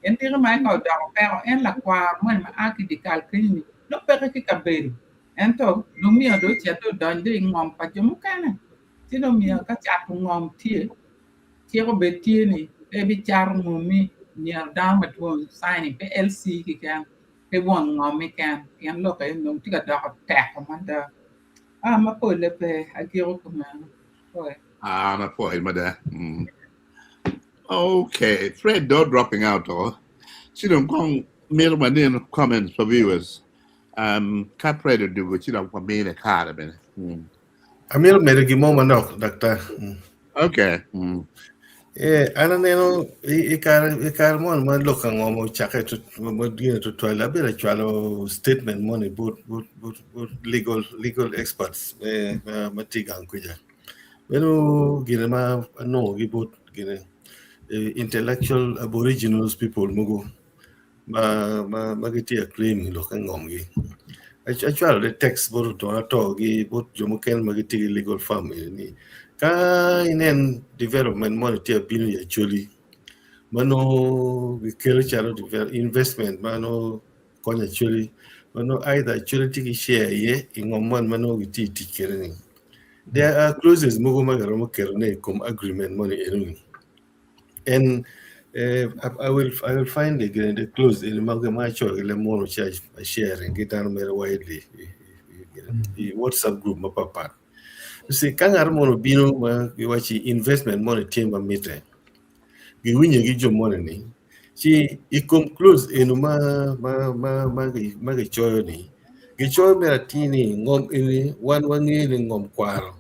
Speaker 7: en ti ma ka da ko en la kwa mo ma a ki di kal ki ni no peke ki kabel ento no mi do che to don de ngom pa jo mukana ti no mi ka cha ngom tie ko be tie ni e bi char mo mi ni da ma to sign pe LC ki kan pe won ngom mi kan yan lo ke no ti ka da ta ko man da ma po le pe a giro ko ma
Speaker 1: na point ma da. Okay, Fred, though dropping out, or she don't come mail my name comments for viewers. Can't pray to do what you don't want me in a card.
Speaker 4: Amir merigi mo manok, doctor.
Speaker 1: Okay.
Speaker 4: Ana neno ikar mon man lokang mo chake to modine to toilet bela chalo statement money but legal experts matigang kuja. Pero gina ma no gibut gina intellectual aboriginals people mugo magiti a claim lokang ngomgi. Actually the text boru to atogi but jomoken magiti legal family ni ka inen development money tia binu ya Acholi mano agricultural investment mano konya Acholi mano either Acholi tiki share ye ingomman mano giti tikering there are clauses mugo magaro kerne come agreement money enuni and I will find the clause in magamacho le mono charge sharing get down more widely the WhatsApp group mapapa. You see, kangar mono bino wachi investment money team mite. Giwinye gijo money ni. Si I concludes ma gichoyo ni. Gichoyo mera tini ngom ini wangi ni ngom kwaro.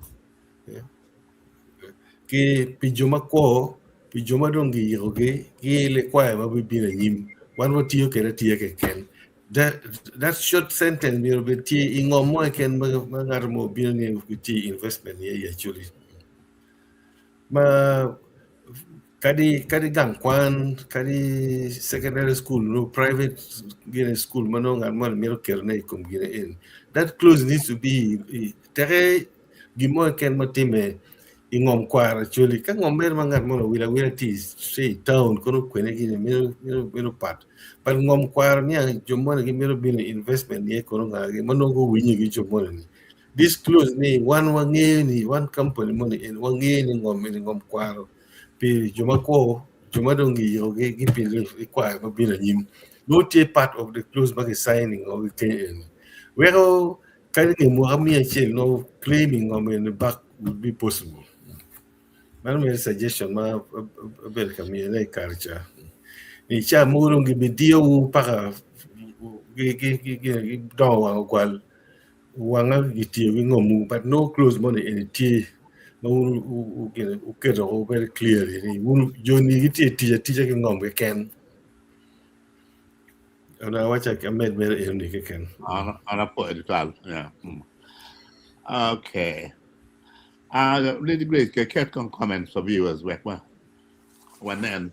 Speaker 4: Ki pijuma ko pijuma dongi yoge ki le kwae mabibina nyim. Wan watiyo kera tiye ke ken. That short sentence will be tea in more can magarmo billion with tea investment here actually. Ma kadi gang kwan kadi secondary school no private school manong and man mero kerne kum gine in. That clause needs to be tere gimo can matime ingom kwara actually kan ngomber mangar mono wila tis say town kono kwene gine mero pat. But ngom kwar ni jomone gi mero bin investment ni kono ngage mano go winyi gi jomone ni this close ni one company money in wange ni ngom kwar pi jomako jomadongi yoge gi pin kwar ma bin nyim no te part of the close bag signing of the KN where can mo amia chel no claiming ngom in the back would be possible man my suggestion ma bel kamia na karcha ni cha murung gi bidio para gi dawa kwal wanga gi tio gi ngomu but no close money in ti no u kedo very clearly ni joni gi ti gi ngom ge ken ana wacha ka med mere en ni ge ken
Speaker 1: Ana po edital, yeah. Okay. Lady Grace, get comments for viewers, one then.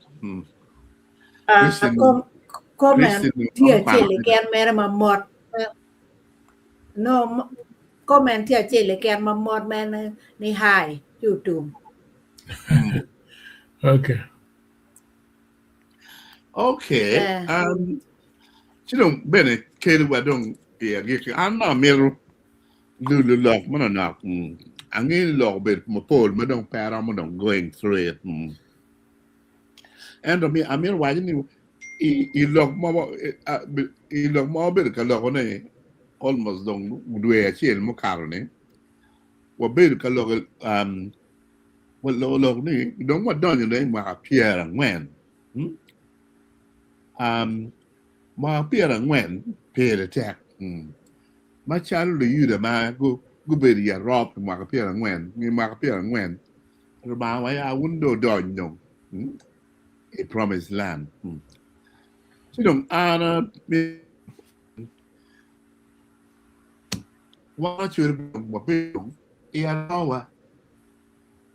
Speaker 2: Comment tia chele ken mere ma mot no comment tia chele ken ma mot men ni hai YouTube.
Speaker 3: Okay.
Speaker 1: You know, Bennett, Katie, I don't I'm not middle lulu love, man, not. I'm in love with my pole, but don't pair on going through it. And I mean, why didn't you look more bit a almost don't do a chill macaroni. What bit a what low ni don't want done your name my appear and when my appear and when pay the tax my child the you the man go be the rob my appear and when me my appear and when about why I wouldn't do done a promised land so don't honor me what you what be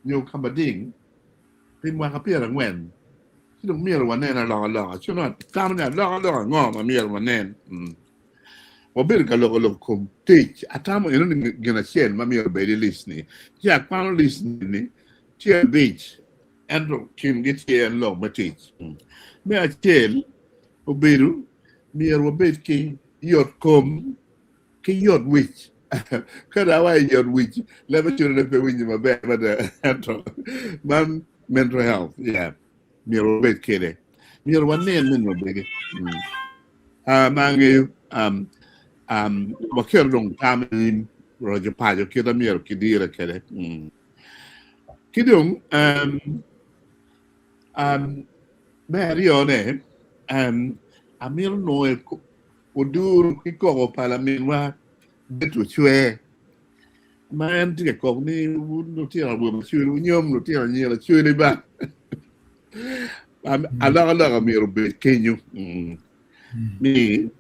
Speaker 1: nhiều cam bờ đỉnh, bên ngoài cái bia là nguyên, chứ don't miêuวันนั้นlọ chứ nó taoเนี่ยlọ ngõ mà miêuวันนั้นว่าเบลก็ลงคุมติดอ่ะถ้ามันยังนึกกันเช่นมาmiêuไปดิลิสนี่อยากฟังลิสนี่เชื่อบีชแอนด์คิมกิเทียนลงมาติดไม่อาเช่นว่าเบลมีว่าเบลกี่หยดคม ki yot wich kada wa yot wich le ba churu pe winyi maber man mental health yeah miero bet kede miero wanen men mabege mangi wakir dong tamin rojo pajo kita miero kidira kede kidung Mary one amir no odur kiko palamin wa betu chwe man ti ko ni no ti ra bu chwe nyom no ti ra ni la chwe ni ba ala amir be kenyu mi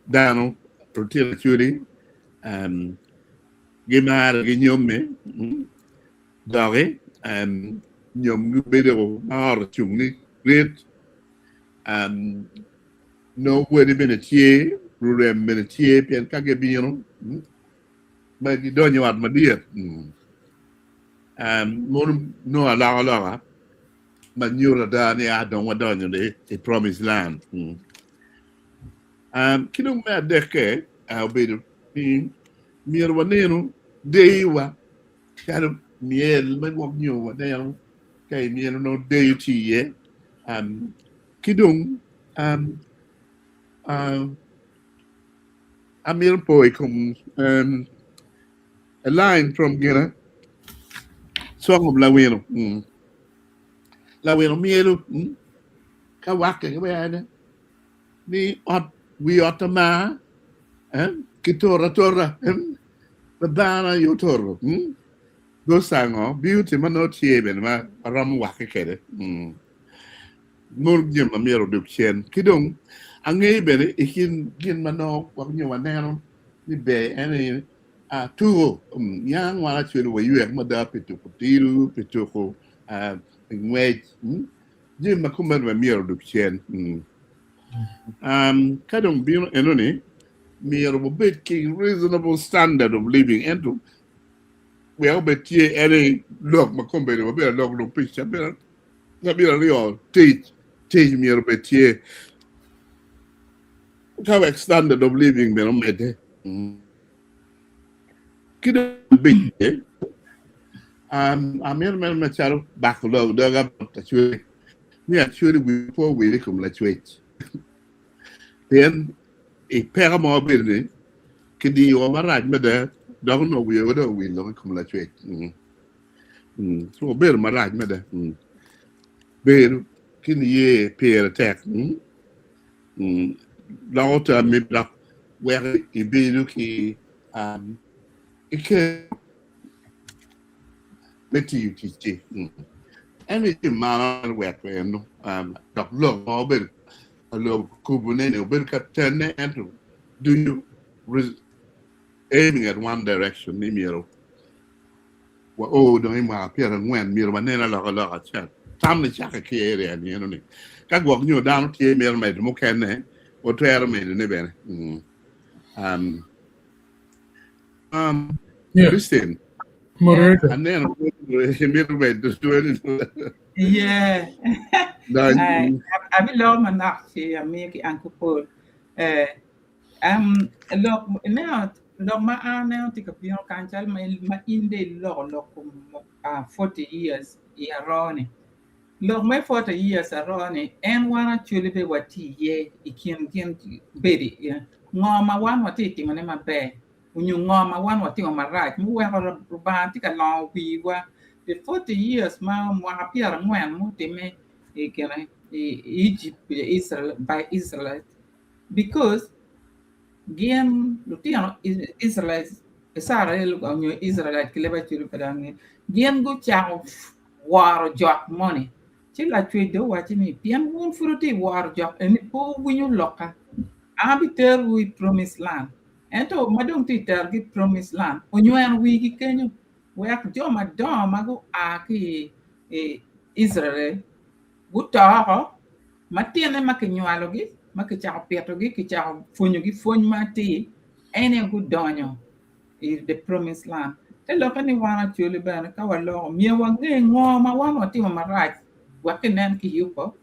Speaker 1: dano to ti ra chwe gemar ge nyome dare nyom gu bedero ar chungni great no where been a tie rurem been a tie pian kage bino ma di donyo at ma dia no ala ma nyura da ni a don wadonyo de promised land kino ma deke a be ni mir wanenu deiwa kanu miel ma wok nyo wadeno kay miel no deity ye kidung Amir Boy come a line from Gina song of Lawino Mielu Kawaka ni we otama Kitora Tora Badana Yotoro those sang beauty manot cheben ma ram waka kede Murgyam Amiro Duchen Kidung Ange bene ikin gin mano wak nyo wanero ni be any tuo yang wala chwe wa yuek mada pituko tiru pituko ngwej jim makumba wa miro Duchen kadong bino enoni miro bobet king reasonable standard of living ento we all bet ye any look makumba wa be look no picture be real teach miro bet ye how standard of living be on mede kido big amir mel macharo backlog daga tachwe ni actually before we come la chwech then a peramo birni kidi o maraj mede don't know we lo come la chwech so ber maraj mede ber kini ye per attack L'autre me block where il be looking it can let you teach anything man where no look all bit a little kubunene bit turn and do you aiming at one direction ni miro oh don't ma appear and when miro manena la chat tam ni chaka ke area ni no ni ka gwak nyo down tie miro me mo ken o tuero me ne bene Christine
Speaker 3: Moderator.
Speaker 1: and then middle way to do it
Speaker 7: Yeah. I belong my knock here, make Uncle Paul. Look, now, look, my aunt now take a piano cancer, my in the law, 40 years, yeah, Ronnie. Look, my 40 years are Ronnie, and one actually be what ye, it can baby, yeah. No, my one what eating on my bed. When you know my one what on my right, move a romantic along we were. The 40 years, my appear and when moved Egypt, Israel by Israel, because game Lutela Israelites, Israel on your Israelite clever children, game go chow war job money. Chill like you do watching me, pian won't fruity war job and poor when you locker. I'll be there with promised land. And to Madam Tita get promised land. When you are weak, can you work John Madam, I go Aki Israel. Good to Matiana Makinualogi, Makicha Piatogi, Kicha Funugi, Funmati, any good donyo is the promised land. Tell look anyone at you, Liban, our law, mere one game, warm, one or two on my right, working Nanki Yupo,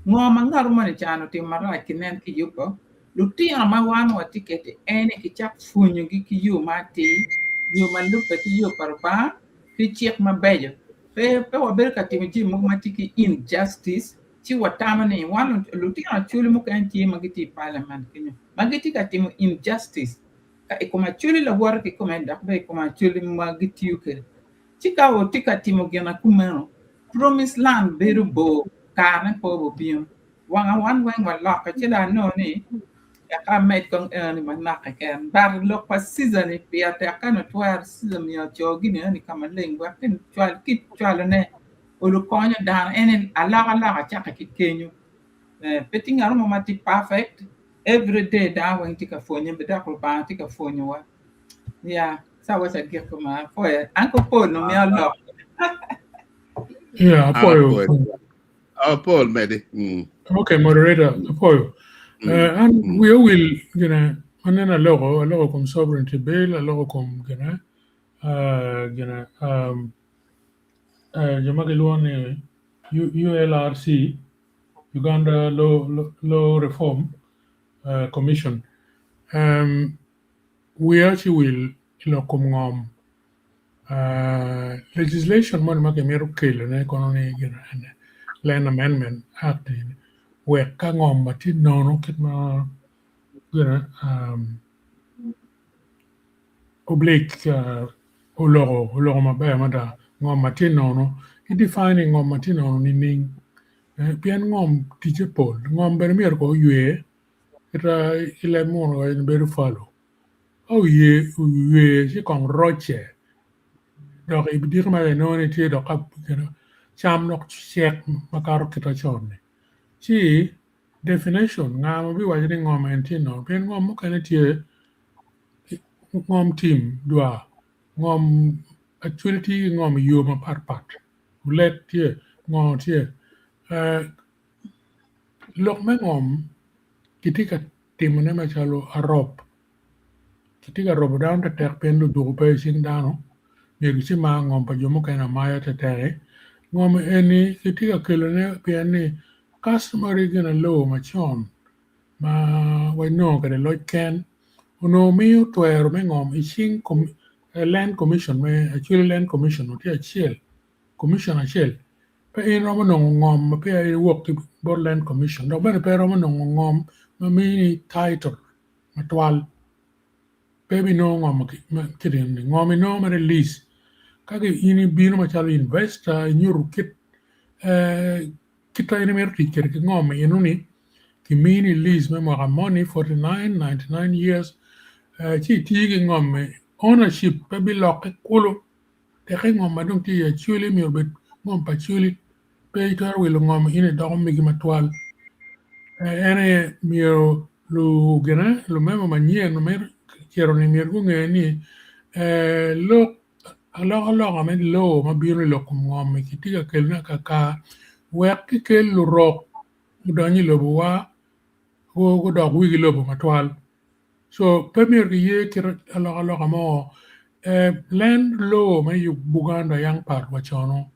Speaker 7: more Mangar money channel to my right, Nanki Yupo, Lutela ma wan wa ticket ene ki chak funyo gi ki yo ma ti yo ma lupa ki yo parba ki chek ma bejo pe wa ber ka timi ji mo ma tiki injustice chi wa tamane wan Lutela chuli mo kan ti ma giti parliament kinyo ma giti ka timi injustice ka e kuma chuli la war ki kuma dak be kuma chuli ma giti yuke chika o tika timo gena kumeno promise land beru bo kana po bo biom wanga wan wen wa la ka chila no ni ya ka met kong ni manaka ken bar lo pa season ni pia te ka no twar season ya jogi ni kama lengwa ken twal kit twal ne o lo konyo dan enen ala cha ka kenyu petting aro mo mati perfect every day da wen tika fonyo be da ko ba tika fonyo wa ya sa wa sa get ko ma for anko po no me lo
Speaker 3: Yeah, apoyo.
Speaker 1: Paul Medi.
Speaker 3: Okay, moderator, apoyo. And we will, manena logo com sovereignty bill, logo com, Jamagiluan ULRC, Uganda Law Reform Commission. We actually will come legislation mon ma kemero kelo ne kono ne Land Amendment Act we ka ngom mati nono kit ma oblique ologo ma ba ma da ngom mati nono I define ngom mati nono ni ning pian ngom tije pol ngom ber mier ko yue ita ile mo en ber falo yue si kong roche donc I dir ma no ni ti do ka cham nok check makaro kita chone chi definition ngam bi wajri ngom en ti no pen ngom mo kana ti ngom team dua ngom actually ngom yo ma pat let ti ngom ti lok me ngom kitika tim ne ma chalo arop kitika rob down ta tek pen du pe sin dano me si ma ngom pa jomo kana maya ta tere ngom eni kitika kelo ne piani customary gonna low ma chon ma we no ka lo ken no mi to ero me ngom ising land commission me actually land commission o ti achiel commission achiel pe in romo no ngom pe I work to board land commission do bene pe romo no ngom ma mi title matwal pe bi no ngom kidin ngom no ma release kage ini bino ma chalo investor nyuru kit kita ini merti kere ngom inuni ki mini lease me mo money 99 years chi tigi ngom ownership pe bi lok kulo te ngom madung ti chuli mi obet ngom pa chuli pe tar wil ngom ine do mi matwal ene mi lu gena lu memo manyen no mer kero ni mi ngeni lo alo me lo ma biro lo ngom ki tiga kelna ka wek ki kel lu rok udani lo wa go dog wigi lo matwal so premier ye kira alo mo land law ma yu Buganda yang part wachono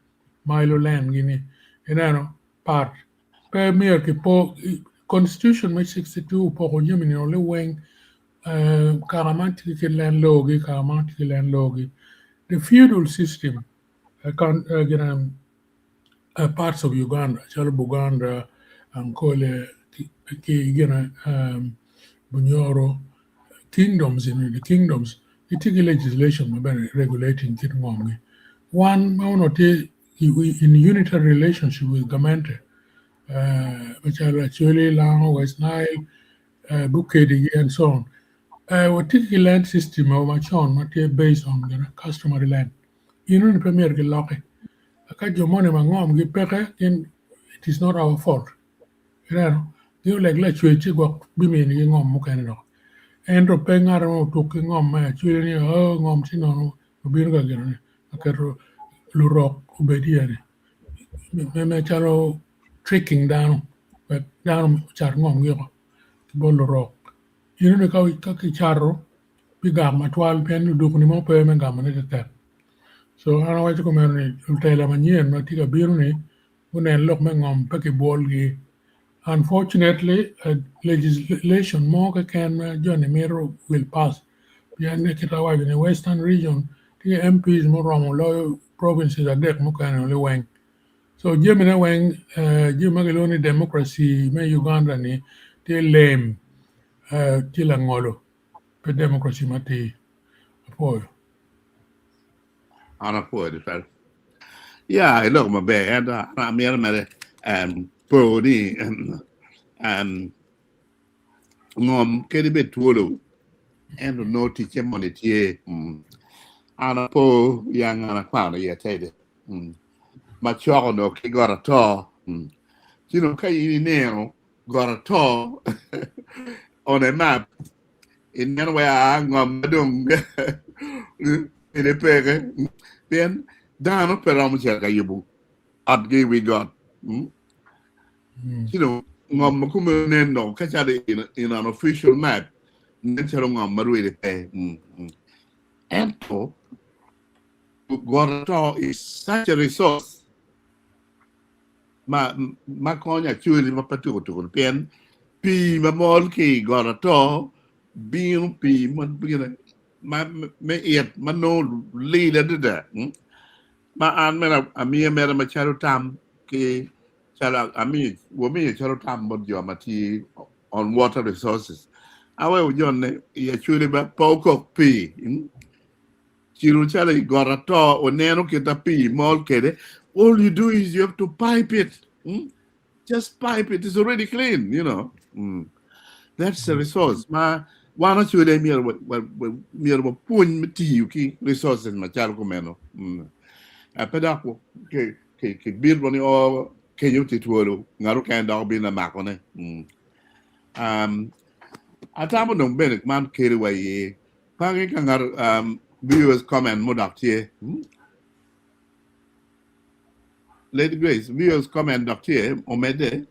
Speaker 3: Milo land gini enano part premier ki po constitution ma 62 po ko yemi no le weng karamanti ki land law gi karamanti ki land law gi the feudal system parts of Uganda chalo Buganda Ankole ki Bunyoro kingdoms in the kingdoms itiki legislation about regulating kit ngomgi one in unitary relationship with government which are actually Lang, West Nile, Bukedi and so on what typical land system of machon based on customary land the premier lock money mangom peke it is not our fault you like chwe go bimi ni ngom mo kan no endo pengar no to ngom ma chwe ni ngom ti no bir ga gene akero lu rock obediene me chalo tricking down but down char ngom yo bo lu rock ne ka ki charo bi ga matwal pen du ni mo pe me ga ne te so ana wa ko men Lutela manyen ma ti ga bir ni unen lok me ngom pe ki bol gi Unfortunately, legislation more can Johnny Mero will pass. Beyond Kitawa in the western region, the MPs more from low provinces are dead Mukan only wang. So Jimmy Wang, Jimagaloni democracy, me Uganda ni, they lame Tilangolo, the democracy mati. Apoy.
Speaker 1: Ana poi fel. Yeah, I look my bad. I'm here po ni ngom kedi bet tuolo. And no teacher money tie. Ana po yang ana kwa na ye tede. Ma choko no ki got a to. You know, kai now got a to on a map. In that way, I'm madung. In the peg. Then down up around Chakayibu. At gay we got. You know, ngom kumu no kachade in an official map. Natural ngom marui pay. And so, Gorato is such a resource. Ma konya chuli ma patu to pen pi ma mol ki Gorato bin pi man bin ma me yet ma no leader da ma an me amia me ma charo tam ki chala ami wo me charo tam mod yo mati on water resources awe ujon ya chuli ba poko pi chiru chala Gorato oneno kita pi mol kede. All you do is you have to pipe it. Just pipe it. It's already clean, you know. That's the resource. Ma wana chude mir pun mati ki resources ma chal kumeno. Pedako ke bir boni o ke yuti tuolo ngaru kan dog bin na makone. Atamo dong benek man kere wa ye. Pagi kangar viewers comment modak tie. Lady Grace, viewers comment Dr. Omede.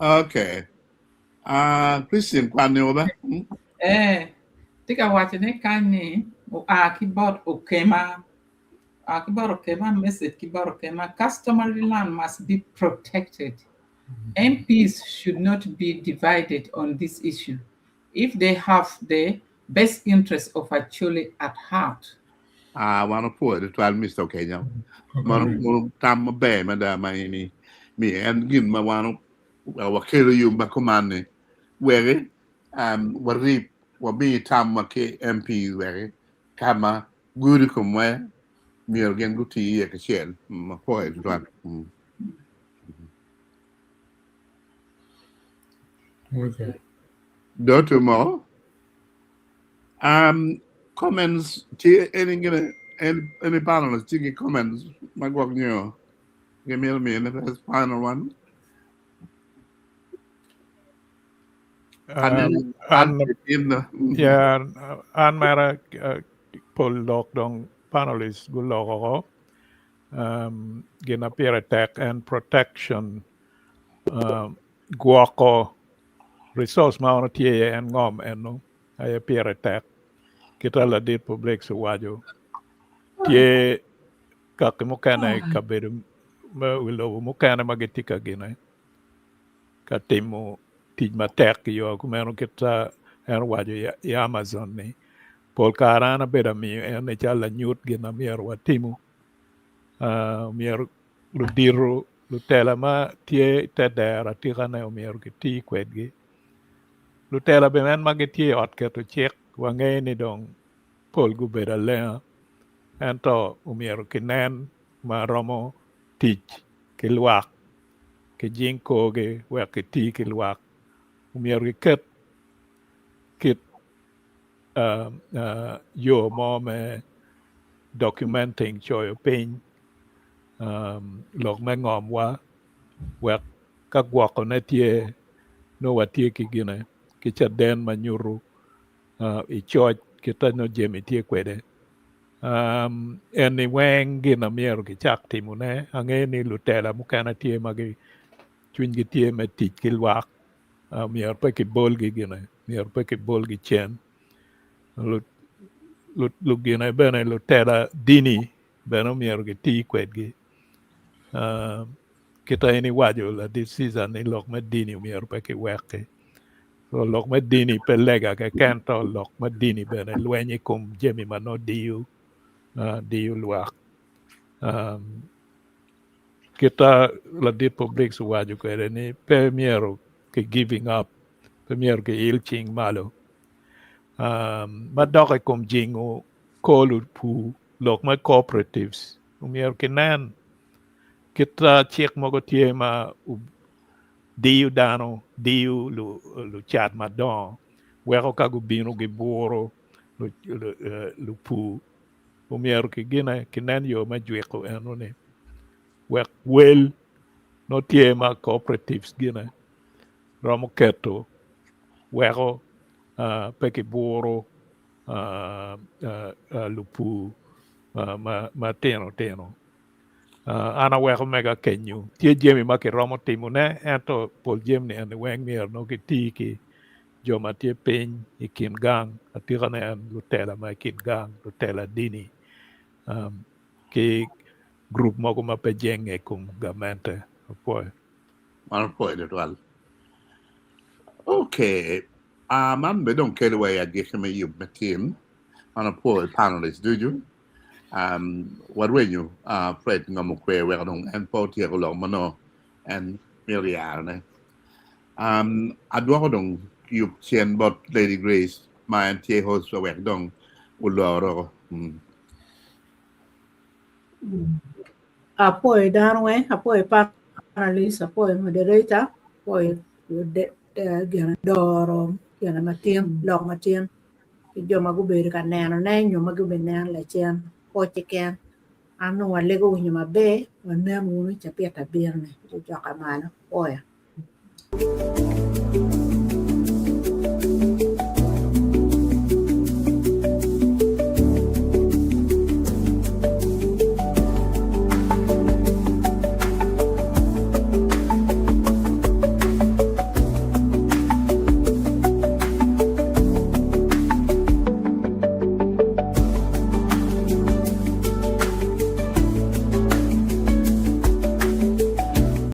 Speaker 1: Okay. Christian Kwaneoba.
Speaker 7: Tika watching kani keyboard okema. Keyboard okema message keyboard okema. Customary land must be protected. MPs should not be divided on this issue if they have the best interest of Acholi at heart.
Speaker 1: One of poor the 12 Mr. Kenya. Manu tam be madama ini me and gin ma wano wakelo you makomane were wari wabi tam ke MP were kama guri kumwe mi organ guti ye kachel ma poe dwan.
Speaker 3: Okay.
Speaker 1: Dr. Mo comments any panelists taking comments magwagno give me the first final one.
Speaker 5: An mara pull dong panelists gulo gina peer attack and protection guako resource mauna tie and ngom eno ay peer attack kita la dit public so wajo tie kakimukana kabedu ma wilo mukana magitika gina katimu tijma tek yo kumeno kita en wajo ya Amazon ni pol karana beda mi en chala nyut gina mier watimu mier ludiru Lutela ma tie tedera tikane mier ki kwedgi Lutela be men magi tie ot keto chek wange ni dong pol gu beda le ento mier kinen ma romo tich kilwak ke jinko ge wek ke ti kilwak mier ki kit yo mo me documenting choyo pin log me ngom wa wek ka gwako ne tie no watie ki gine ki chaden manyuru I choj kita no jemi tie kwede eni weng gina miero ki chak timune ange ni Lutela mukana tie magi chwin gi tie me tich kilwak mier pe ki bol gi gine mier pe ki bol gi chen lu gine bene Lutela dini beno miero ki ti kwed gi kita ini waju la this season ni lok madini mier pa ki weke so lok madini pe lega ke kanto lok madini bene lwenyi kum jemi mano diu luak kita la dit public su waju ke ni pe miero ke giving up pe miero ke ilching malo madoke kum jingu kolu pu lok ma cooperatives miero ke nan kita chek mogo tie ma diu dano diu lu chat madon weko kagu bino gi buro lu pu umiero ki gina kinan yo ma jweko eno ne wek wel no tie ma cooperatives gina romo keto weko peki buro lu pu ma teno ana weko mega kenyu tie jemi ma ki romo timu ne ento pol jem ni an weng mier no ki ti ki joma tie piny i kin gang atiko ne an Lutela ma i kin gang Lutela dini ki group moko ma pe jenge kum gamente apoy
Speaker 1: An poi det wal. Okay. Man be don't care the way I get me you my team. An poi panelist do you? What when you Fred ngamukwe we don't and po tie ko long mano and Miriam ne. Adwa dong you chen bot Lady Grace my tie host we dong uloro.
Speaker 2: Apoy Darwin, apoy panelist, apoy moderator, apoy doro, matin, long matin. Jo magubedo ka neno ne nyo magube neno le chen poche ken ano walego winyo mabe wanen wunu chapiata birne jo kamano oya